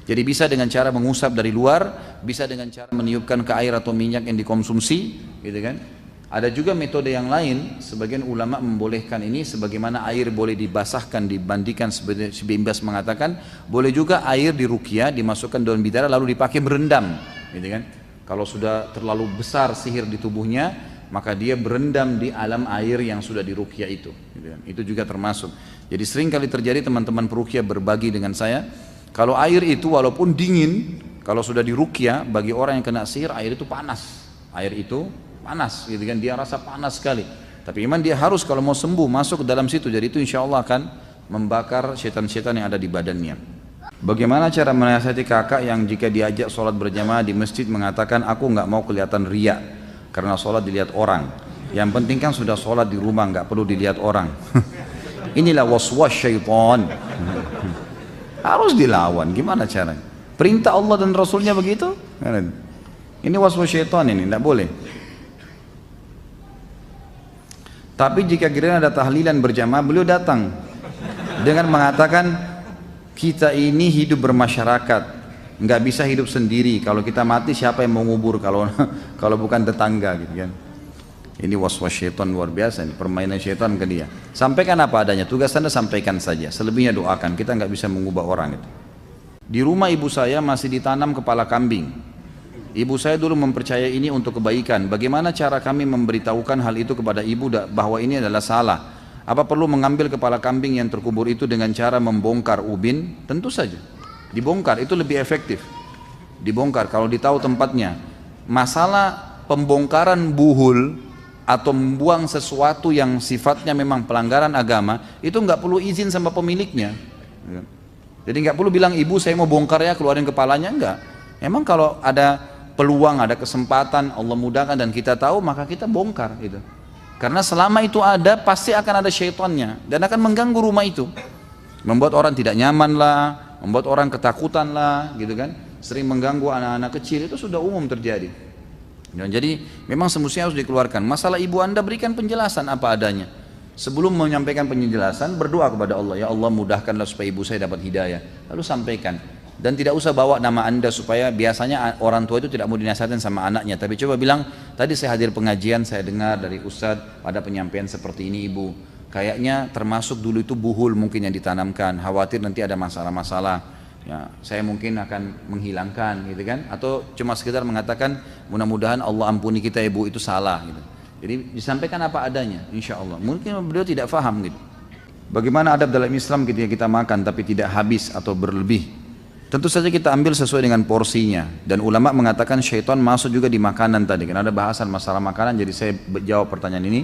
Jadi bisa dengan cara mengusap dari luar, bisa dengan cara meniupkan ke air atau minyak yang dikonsumsi, gitu kan. Ada juga metode yang lain, sebagian ulama membolehkan ini, sebagaimana air boleh dibasahkan, dibandikan, si Bimbas mengatakan boleh juga air diruqyah, dimasukkan daun bidara lalu dipakai berendam, gitu kan. Kalau sudah terlalu besar sihir di tubuhnya, maka dia berendam di alam air yang sudah diruqyah itu, gitu kan. Itu juga termasuk. Jadi sering kali terjadi teman-teman peruqyah berbagi dengan saya, kalau air itu walaupun dingin, kalau sudah diruqyah, bagi orang yang kena sihir air itu panas, air itu panas, gitu kan, dia rasa panas sekali. Tapi memang dia harus kalau mau sembuh masuk ke dalam situ. Jadi itu insya Allah akan membakar setan-setan yang ada di badannya. Bagaimana cara menasihati kakak yang jika diajak sholat berjamaah di masjid mengatakan aku nggak mau kelihatan riya karena sholat dilihat orang. Yang penting kan sudah sholat di rumah, nggak perlu dilihat orang. Inilah waswas syaitan. Harus dilawan. Gimana caranya? Perintah Allah dan Rasulnya begitu? Ini waswas syaitan, ini tidak boleh. Tapi jika kira ada tahlilan berjamaah, beliau datang dengan mengatakan kita ini hidup bermasyarakat, nggak bisa hidup sendiri. Kalau kita mati siapa yang mau ngubur kalau bukan tetangga, gitu kan. Ini waswas syaitan luar biasa, ini permainan syaitan ke dia. Sampaikan apa adanya, tugas Anda sampaikan saja, selebihnya doakan. Kita nggak bisa mengubah orang itu. Di rumah ibu saya masih ditanam kepala kambing. Ibu saya dulu mempercayai ini untuk kebaikan. Bagaimana cara kami memberitahukan hal itu kepada ibu bahwa ini adalah salah? Apa perlu mengambil kepala kambing yang terkubur itu dengan cara membongkar ubin? Tentu saja. Dibongkar itu lebih efektif. Dibongkar kalau ditahu tempatnya. Masalah pembongkaran buhul atau membuang sesuatu yang sifatnya memang pelanggaran agama, itu nggak perlu izin sama pemiliknya. Jadi nggak perlu bilang ibu saya mau bongkar ya, keluarin kepalanya, enggak. Emang kalau ada peluang, ada kesempatan, Allah mudahkan dan kita tahu, maka kita bongkar itu. Karena selama itu ada, pasti akan ada syaitannya dan akan mengganggu rumah itu. Membuat orang tidak nyaman lah, membuat orang ketakutan lah, gitu kan. Sering mengganggu anak-anak kecil, itu sudah umum terjadi. Dan jadi memang semestinya harus dikeluarkan. Masalah ibu Anda, berikan penjelasan apa adanya. Sebelum menyampaikan penjelasan, berdoa kepada Allah, ya Allah mudahkanlah supaya ibu saya dapat hidayah. Lalu sampaikan. Dan tidak usah bawa nama Anda, supaya biasanya orang tua itu tidak mau dinasihatin sama anaknya. Tapi coba bilang, tadi saya hadir pengajian, saya dengar dari Ustadz ada penyampaian seperti ini ibu. Kayaknya termasuk dulu itu buhul mungkin yang ditanamkan, khawatir nanti ada masalah-masalah. Ya, saya mungkin akan menghilangkan gitu kan. Atau cuma sekedar mengatakan mudah-mudahan Allah ampuni kita ibu, itu salah gitu. Jadi disampaikan apa adanya, insya Allah. Mungkin beliau tidak paham gitu. Bagaimana adab dalam Islam ketika kita makan tapi tidak habis atau berlebih? Tentu saja kita ambil sesuai dengan porsinya. Dan ulama mengatakan syaitan masuk juga di makanan tadi. Karena ada bahasan masalah makanan, jadi saya jawab pertanyaan ini.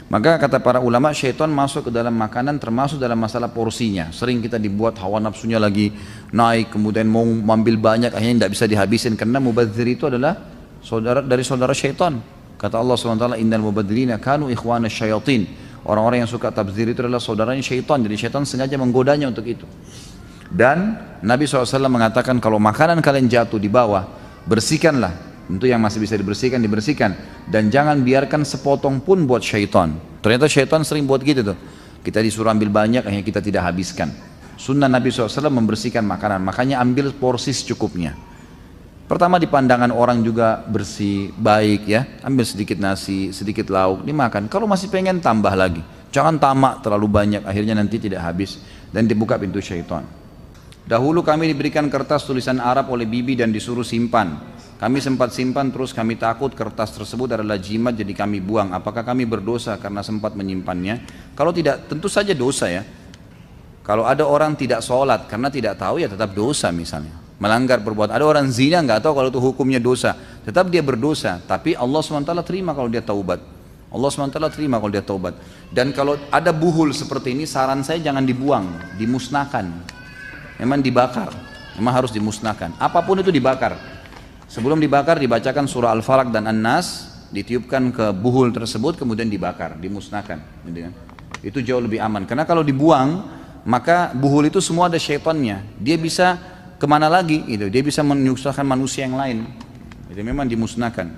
Maka kata para ulama, syaitan masuk ke dalam makanan termasuk dalam masalah porsinya. Sering kita dibuat hawa nafsunya lagi naik, kemudian mau ambil banyak, akhirnya tidak bisa dihabisin. Karena mubadzir itu adalah saudara syaitan. Kata Allah SWT, innal mubadzirina kanu ikhwana syayatin. Orang-orang yang suka tabzir itu adalah saudaranya syaitan. Jadi syaitan sengaja menggodanya untuk itu. Dan Nabi SAW mengatakan kalau makanan kalian jatuh di bawah, bersihkanlah. Untuk yang masih bisa dibersihkan, dibersihkan. Dan jangan biarkan sepotong pun buat syaitan. Ternyata syaitan sering buat gitu tuh. Kita disuruh ambil banyak, akhirnya kita tidak habiskan. Sunnah Nabi SAW membersihkan makanan. Makanya ambil porsi secukupnya. Pertama di pandangan orang juga bersih, baik ya. Ambil sedikit nasi, sedikit lauk, dimakan. Kalau masih pengen tambah lagi. Jangan tamak terlalu banyak, akhirnya nanti tidak habis. Dan dibuka pintu syaitan. Dahulu kami diberikan kertas tulisan Arab oleh bibi dan disuruh simpan. Kami sempat simpan, terus kami takut kertas tersebut adalah jimat, jadi kami buang. Apakah kami berdosa karena sempat menyimpannya? Kalau tidak, tentu saja dosa ya. Kalau ada orang tidak sholat karena tidak tahu, ya tetap dosa misalnya. Melanggar perbuatan. Ada orang zina nggak tahu kalau itu hukumnya dosa, tetap dia berdosa. Tapi Allah SWT terima kalau dia taubat. Allah SWT terima kalau dia taubat. Dan kalau ada buhul seperti ini, saran saya jangan dibuang, dimusnahkan. Memang dibakar, memang harus dimusnahkan. Apapun itu dibakar. Sebelum dibakar dibacakan surah Al-Falaq dan An-Nas, ditiupkan ke buhul tersebut, kemudian dibakar, dimusnahkan. Itu jauh lebih aman. Karena kalau dibuang, maka buhul itu semua ada syaitannya. Dia bisa kemana lagi? Gitu. Dia bisa menyusahkan manusia yang lain. Itu memang dimusnahkan.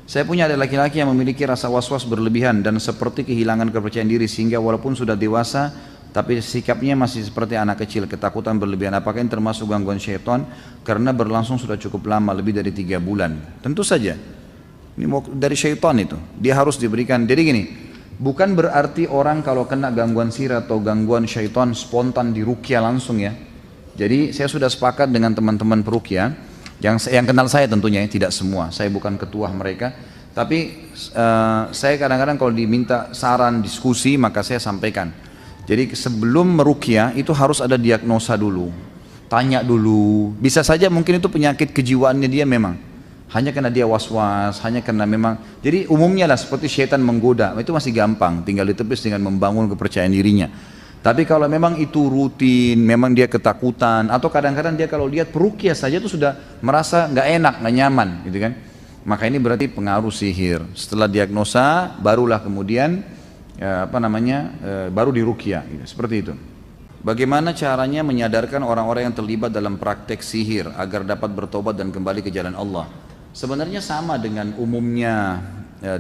Saya punya ada laki-laki yang memiliki rasa was-was berlebihan dan seperti kehilangan kepercayaan diri, sehingga walaupun sudah dewasa tapi sikapnya masih seperti anak kecil, ketakutan berlebihan. Apakah ini termasuk gangguan syaitan? Karena berlangsung sudah cukup lama, lebih dari 3 bulan. Tentu saja, ini dari syaitan itu. Dia harus diberikan. Jadi gini, bukan berarti orang kalau kena gangguan sihir atau gangguan syaitan spontan diruqyah langsung ya. Jadi saya sudah sepakat dengan teman-teman peruqyah yang kenal saya tentunya, tidak semua. Saya bukan ketua mereka. Tapi saya kadang-kadang kalau diminta saran, diskusi, maka saya sampaikan. Jadi sebelum meruqyah itu harus ada diagnosa dulu, tanya dulu. Bisa saja mungkin itu penyakit kejiwaannya dia memang, hanya karena dia was-was, hanya karena memang. Jadi umumnya lah seperti syaitan menggoda, itu masih gampang, tinggal ditepis dengan membangun kepercayaan dirinya. Tapi kalau memang itu rutin, memang dia ketakutan, atau kadang-kadang dia kalau lihat peruqyah saja itu sudah merasa nggak enak, nggak nyaman, gitu kan? Maka ini berarti pengaruh sihir. Setelah diagnosa, barulah kemudian baru diruqyah gitu, seperti itu. Bagaimana caranya menyadarkan orang-orang yang terlibat dalam praktek sihir agar dapat bertobat dan kembali ke jalan Allah? Sebenarnya sama dengan umumnya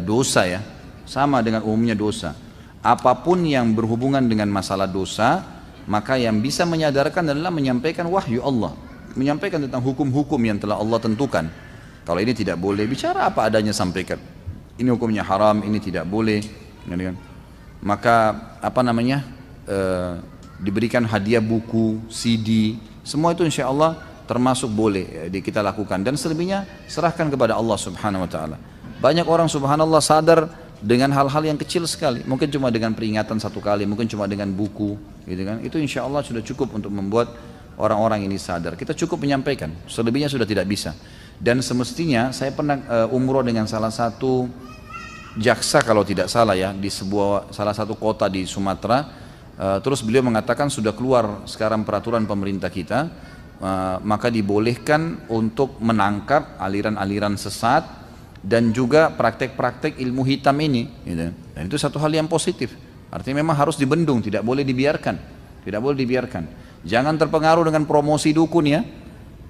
dosa ya, sama dengan umumnya dosa. Apapun yang berhubungan dengan masalah dosa, maka yang bisa menyadarkan adalah menyampaikan wahyu Allah, menyampaikan tentang hukum-hukum yang telah Allah tentukan. Kalau ini tidak boleh, bicara apa adanya, sampaikan. Ini hukumnya haram, ini tidak boleh, kan? Maka diberikan hadiah buku, CD, semua itu insya Allah termasuk boleh kita lakukan. Dan selebihnya serahkan kepada Allah Subhanahu Wa Taala. Banyak orang subhanallah sadar dengan hal-hal yang kecil sekali, mungkin cuma dengan peringatan 1 kali, mungkin cuma dengan buku, gitu kan? Itu insya Allah sudah cukup untuk membuat orang-orang ini sadar. Kita cukup menyampaikan, selebihnya sudah tidak bisa. Dan semestinya saya pernah umroh dengan salah satu jaksa kalau tidak salah ya, di salah satu kota di Sumatera. Terus beliau mengatakan sudah keluar sekarang peraturan pemerintah kita, maka dibolehkan untuk menangkap aliran-aliran sesat dan juga praktek-praktek ilmu hitam ini gitu. Dan itu satu hal yang positif, artinya memang harus dibendung, tidak boleh dibiarkan Tidak boleh dibiarkan. Jangan terpengaruh dengan promosi dukun ya.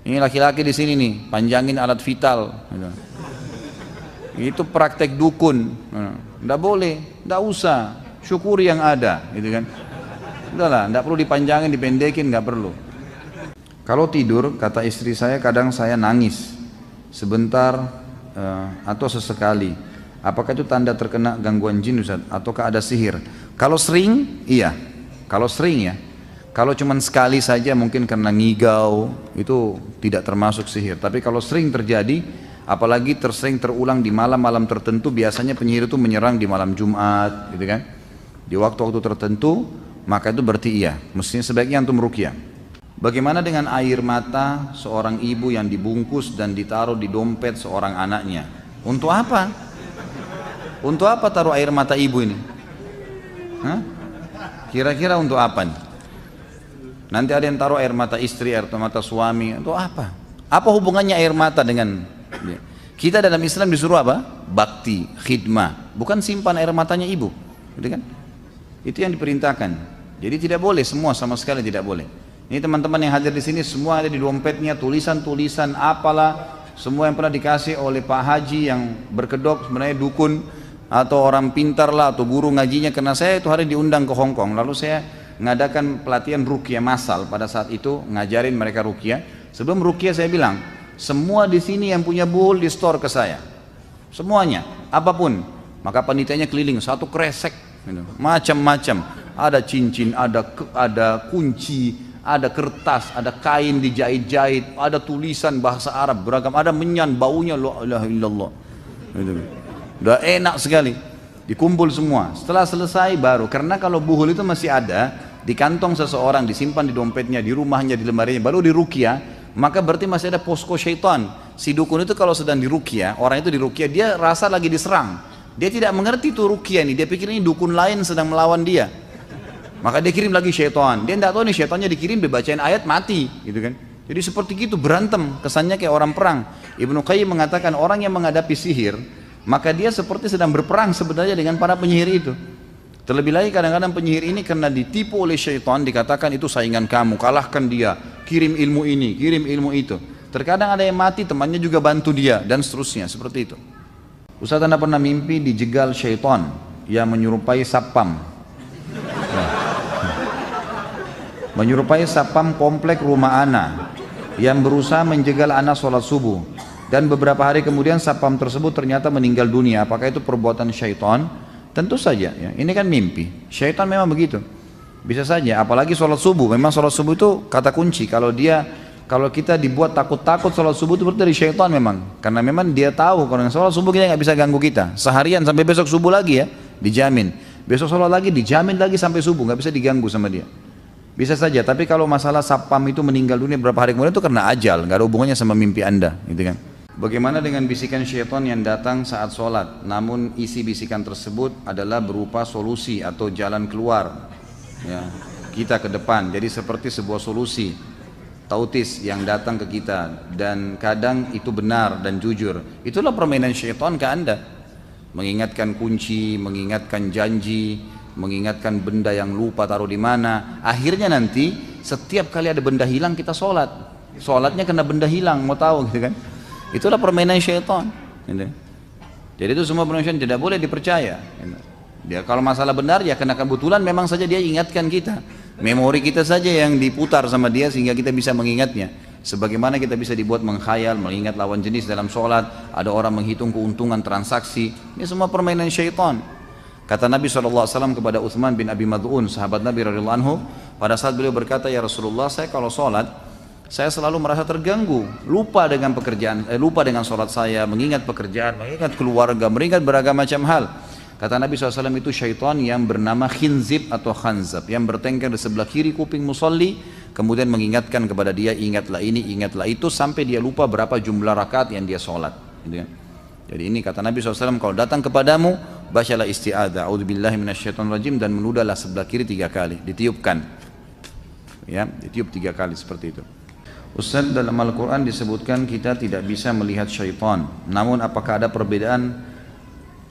Ini laki-laki di sini nih, panjangin alat vital. Itu praktek dukun. Tidak boleh, tidak usah. Syukuri yang ada, gitu kan. Udahlah, tidak perlu dipanjangin, dipendekin, nggak perlu. Kalau tidur, kata istri saya, kadang saya nangis sebentar atau sesekali. Apakah itu tanda terkena gangguan jin, Ustaz? Ataukah ada sihir? Kalau sering, iya. Kalau sering ya. Kalau cuma sekali saja mungkin karena ngigau, itu tidak termasuk sihir. Tapi kalau sering terjadi, apalagi sering terulang di malam-malam tertentu, biasanya penyihir itu menyerang di malam Jumat, gitu kan? Di waktu-waktu tertentu, maka itu berarti iya. Mestinya sebaiknya antum ruqyah. Bagaimana dengan air mata seorang ibu yang dibungkus dan ditaruh di dompet seorang anaknya? Untuk apa? Untuk apa taruh air mata ibu ini? Hah? Kira-kira untuk apa nih? Nanti ada yang taruh air mata istri, air mata suami. Untuk apa? Apa hubungannya air mata dengan kita? Dalam Islam disuruh apa? Bakti, khidmah. Bukan simpan air matanya ibu, gitu kan? Itu yang diperintahkan. Jadi tidak boleh, semua sama sekali tidak boleh. Ini teman-teman yang hadir di sini semua ada di dompetnya tulisan-tulisan apalah, semua yang pernah dikasih oleh Pak Haji yang berkedok sebenarnya dukun atau orang pintar lah atau guru ngajinya. Karena saya itu hari diundang ke Hong Kong, lalu saya ngadakan pelatihan ruqyah massal pada saat itu, ngajarin mereka ruqyah. Sebelum ruqyah saya bilang, semua di sini yang punya buhul di store ke saya, semuanya, apapun. Maka panitianya keliling satu kresek, macam-macam. Ada cincin, ada kunci, ada kertas, ada kain dijahit-jahit, ada tulisan bahasa Arab beragam, ada menyan, baunya la ilaha illallah. Udah enak sekali. Dikumpul semua. Setelah selesai baru, karena kalau buhul itu masih ada di kantong seseorang, disimpan di dompetnya, di rumahnya, di lemarinya, baru diruqyah, maka berarti masih ada posko syaitan. Si dukun itu kalau sedang diruqyah, orang itu diruqyah, dia rasa lagi diserang. Dia tidak mengerti itu ruqyah ini, dia pikir ini dukun lain sedang melawan dia. Maka dia kirim lagi syaitan. Dia tidak tahu nih syaitannya dikirim, dibacain ayat mati, gitu kan? Jadi seperti gitu berantem, kesannya kayak orang perang. Ibnu Qayyim mengatakan orang yang menghadapi sihir, maka dia seperti sedang berperang sebenarnya dengan para penyihir itu. Terlebih lagi kadang-kadang penyihir ini karena ditipu oleh syaitan, dikatakan itu saingan kamu, kalahkan dia, kirim ilmu ini, kirim ilmu itu. Terkadang ada yang mati, temannya juga bantu dia, dan seterusnya, seperti itu. Ustaz, Anda pernah mimpi dijegal syaitan yang menyerupai sapam. Menyerupai sapam komplek rumah ana yang berusaha menjegal ana sholat subuh, dan beberapa hari kemudian sapam tersebut ternyata meninggal dunia. Apakah itu perbuatan syaitan? Tentu saja ya, ini kan mimpi. Syaitan memang begitu, bisa saja. Apalagi sholat subuh, memang sholat subuh itu kata kunci. Kalau kita dibuat takut-takut sholat subuh itu berarti dari syaitan memang, karena memang dia tahu kalau sholat subuh kita nggak bisa ganggu kita seharian sampai besok subuh lagi ya, dijamin. Besok sholat lagi dijamin lagi sampai subuh, nggak bisa diganggu sama dia. Bisa saja, tapi kalau masalah sapam itu meninggal dunia beberapa hari kemudian itu karena ajal, nggak ada hubungannya sama mimpi Anda, gitu kan? Bagaimana dengan bisikan syaitan yang datang saat sholat, namun isi bisikan tersebut adalah berupa solusi atau jalan keluar, ya, kita ke depan. Jadi seperti sebuah solusi tautis yang datang ke kita, dan kadang itu benar dan jujur. Itulah permainan syaitan ke Anda, mengingatkan kunci, mengingatkan janji, mengingatkan benda yang lupa taruh di mana. Akhirnya nanti setiap kali ada benda hilang kita sholat, sholatnya kena benda hilang, mau tahu gitu kan? Itulah permainan syaitan, gitu. Jadi itu semua permainan tidak boleh dipercaya, gitu. Dia kalau masalah benar ya karena kebetulan memang saja dia ingatkan kita, memori kita saja yang diputar sama dia sehingga kita bisa mengingatnya. Sebagaimana kita bisa dibuat mengkhayal, mengingat lawan jenis dalam sholat, ada orang menghitung keuntungan transaksi, ini semua permainan syaitan. Kata Nabi SAW kepada Uthman bin Abi Mad'un, sahabat Nabi radhiyallahu anhu, pada saat beliau berkata, ya Rasulullah, saya kalau sholat, saya selalu merasa terganggu, lupa dengan pekerjaan, lupa dengan sholat saya, mengingat pekerjaan, mengingat keluarga, mengingat beragam macam hal. Kata Nabi SAW, itu syaitan yang bernama khinzib atau khanzab, yang bertengkar di sebelah kiri kuping musalli, kemudian mengingatkan kepada dia, ingatlah ini, ingatlah itu, sampai dia lupa berapa jumlah rakaat yang dia sholat, gitu kan? Jadi ini kata Nabi SAW, kalau datang kepadamu, bacalah isti'adzah, a'udzubillahi minasyaitonirrajim, dan menudahlah sebelah kiri 3 kali, ditiupkan, ya, ditiup 3 kali seperti itu. Ustaz, dalam Al-Quran disebutkan kita tidak bisa melihat syaitan, namun apakah ada perbedaan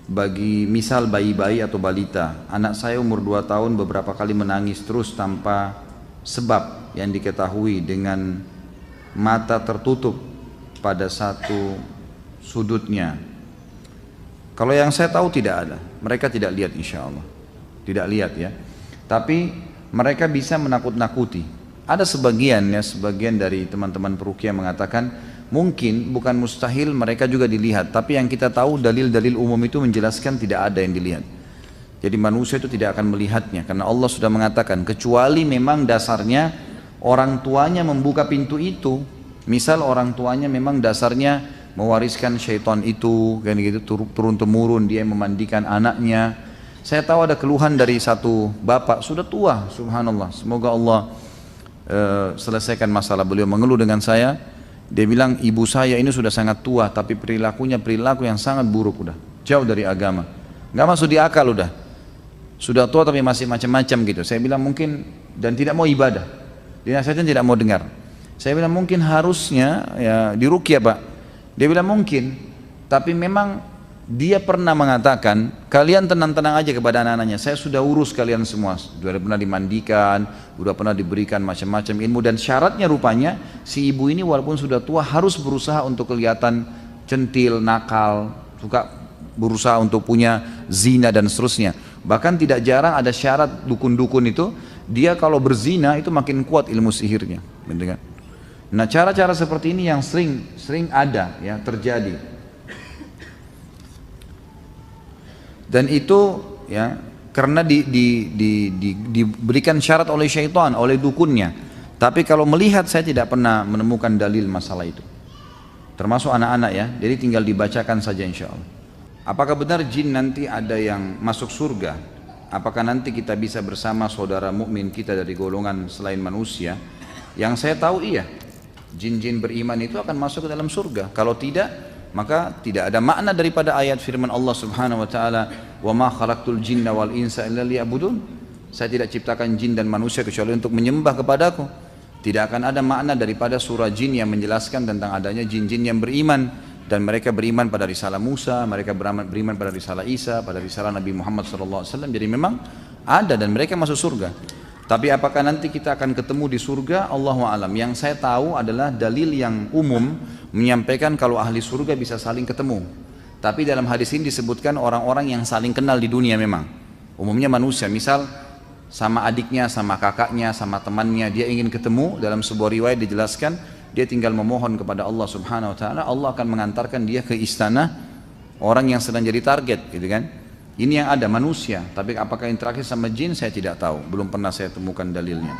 bagi misal bayi-bayi atau balita? Anak saya umur 2 tahun beberapa kali menangis terus tanpa sebab yang diketahui dengan mata tertutup pada satu sudutnya. Kalau yang saya tahu tidak ada, mereka tidak lihat insya Allah, tidak lihat ya. Tapi mereka bisa menakut-nakuti. Ada sebagian ya, sebagian dari teman-teman peruqyah mengatakan mungkin bukan mustahil mereka juga dilihat, tapi yang kita tahu dalil-dalil umum itu menjelaskan tidak ada yang dilihat. Jadi manusia itu tidak akan melihatnya karena Allah sudah mengatakan kecuali memang dasarnya orang tuanya membuka pintu itu. Misal orang tuanya memang dasarnya mewariskan syaitan itu, kan gitu, turun temurun dia memandikan anaknya. Saya tahu ada keluhan dari satu bapak sudah tua, subhanallah. Semoga Allah selesaikan masalah beliau. Mengeluh dengan saya, dia bilang ibu saya ini sudah sangat tua, tapi perilakunya perilaku yang sangat buruk, udah jauh dari agama, nggak masuk di akal, sudah tua tapi masih macam-macam gitu. Saya bilang mungkin dan tidak mau ibadah, dinasihatin tidak mau dengar. Saya bilang mungkin harusnya ya diruqyah pak. Dia bilang mungkin, tapi memang dia pernah mengatakan kalian tenang-tenang aja kepada anak-anaknya, saya sudah urus kalian semua, sudah pernah dimandikan, sudah pernah diberikan macam-macam ilmu, dan syaratnya rupanya si ibu ini walaupun sudah tua harus berusaha untuk kelihatan centil, nakal, suka berusaha untuk punya zina dan seterusnya. Bahkan tidak jarang ada syarat dukun-dukun itu, dia kalau berzina itu makin kuat ilmu sihirnya, gitu kan? Nah cara-cara seperti ini yang sering ada ya terjadi, dan itu ya karena diberikan syarat oleh syaitan, oleh dukunnya. Tapi kalau melihat saya tidak pernah menemukan dalil masalah itu, termasuk anak-anak ya, jadi tinggal dibacakan saja insya Allah. Apakah benar jin nanti ada yang masuk surga? Apakah nanti kita bisa bersama saudara mukmin kita dari golongan selain manusia? Yang saya tahu iya, jin-jin beriman itu akan masuk ke dalam surga. Kalau tidak, maka tidak ada makna daripada ayat firman Allah Subhanahu wa taala, "Wa ma khalaqtul jinna wal insa illa liya'budun." Saya tidak ciptakan jin dan manusia kecuali untuk menyembah kepadaku. Tidak akan ada makna daripada surah jin yang menjelaskan tentang adanya jin-jin yang beriman, dan mereka beriman pada risalah Musa, mereka beriman pada risalah Isa, pada risalah Nabi Muhammad SAW. Jadi memang ada dan mereka masuk surga. Tapi apakah nanti kita akan ketemu di surga? Allahu a'lam. Yang saya tahu adalah dalil yang umum menyampaikan kalau ahli surga bisa saling ketemu. Tapi dalam hadis ini disebutkan orang-orang yang saling kenal di dunia memang. Umumnya manusia, misal sama adiknya, sama kakaknya, sama temannya, dia ingin ketemu. Dalam sebuah riwayat dijelaskan, dia tinggal memohon kepada Allah Subhanahu wa taala, Allah akan mengantarkan dia ke istana orang yang sedang jadi target, gitu kan. Ini yang ada manusia, tapi apakah interaksi sama jin saya tidak tahu, belum pernah saya temukan dalilnya.